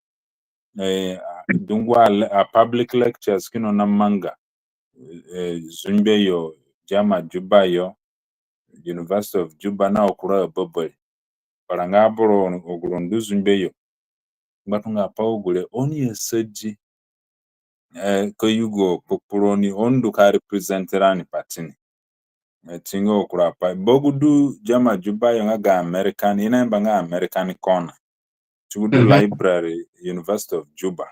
dungwa a public lectures kino na manga zunbe yo jama Juba yo University of Juba na okura boboy paranga aboro ogrondu zunbe yo ngatunga pa ogule oni eseji ko yugo popuroni ondu ka representerani patini tingo okura pa bogudu jama Juba yo nga American ina mbanga American corner to the library, University of Juba.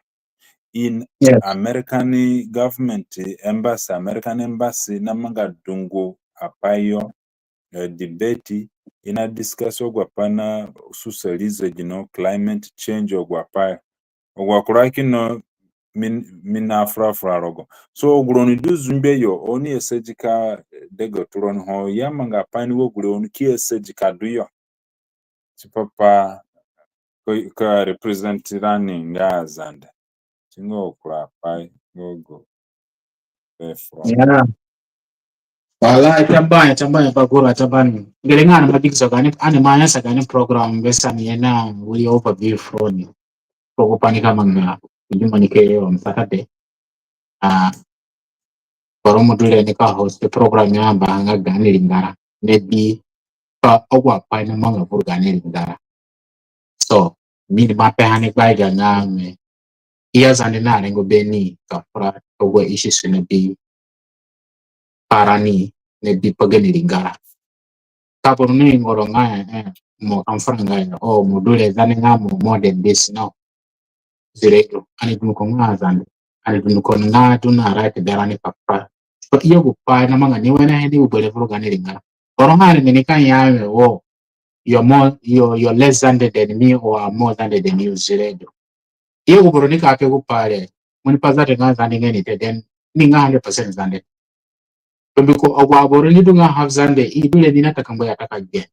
In Yes. American government embassy, American embassy, namanga dungo apayo debate ina discuss ogwapana susalize climate change ogwapayo ogwakuraki no mina afra rogo so oguloni duzumbe yo oni esejika dego turon ho yamanga pani wogule oni ki esejika duyo chipapa ka represent running ngazanda chingo kula pai gogo Yeah. Wala chambaya bagura chabani. Gelengana madikiso gani ani manya sagani program besa miena we overview front. Poko panika manga juma nike on Saturday. Boromo dule nika host the program yamba hanga gani lingara. Maybe pa ogwa pa ina manga buru gani lingara. So mini mape hani baiga ngame. Iya zande na rengo beni kapra ogwa ishi sunebi parani nebi pagani lingara. Kapur ni ngoro ngaya mo kamfara ngaya mo dule zane ngamo more than this no zireto ani dunuko ngazande ani dunuko na right berani papa so iyo gupa na manga ni wena hendi ubele vuro gane lingara oro ngani ni kan yawe you're less than me or more than you zireto iyo guburo ni kape gupare muni pazate ngazande ngeni te then ni 100% zande biko ogwaboro ni dunga have zande idule ni natakambo yatakage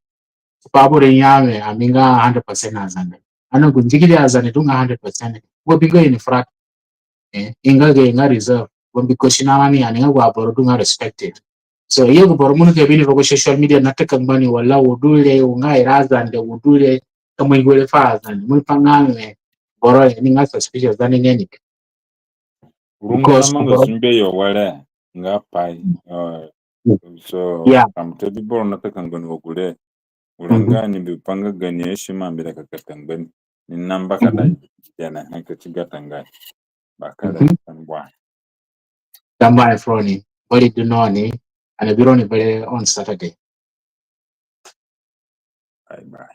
Pabore yame aminga 100% azande. Ano gunjigili azande dunga 100%. Go bigo in frat. Inga reserve. Go biko shinawani aninga waboro dunga respected. So iyo guboro munu kebini rogo social media nataka mbani wala udule unga irazande udule kama igwele fazande. Munu pangame boro ninga suspicious zani ngeni. urungana manga zumbe yo wale nga pai so yeah. amtedi boro nataka ngoni wogule urengani bipanga gani heshima mbele kakatangani ni namba kada jana haka chigatanga bakada mbwa Damba froni bali dunoni and bironi bale on Saturday. bye bye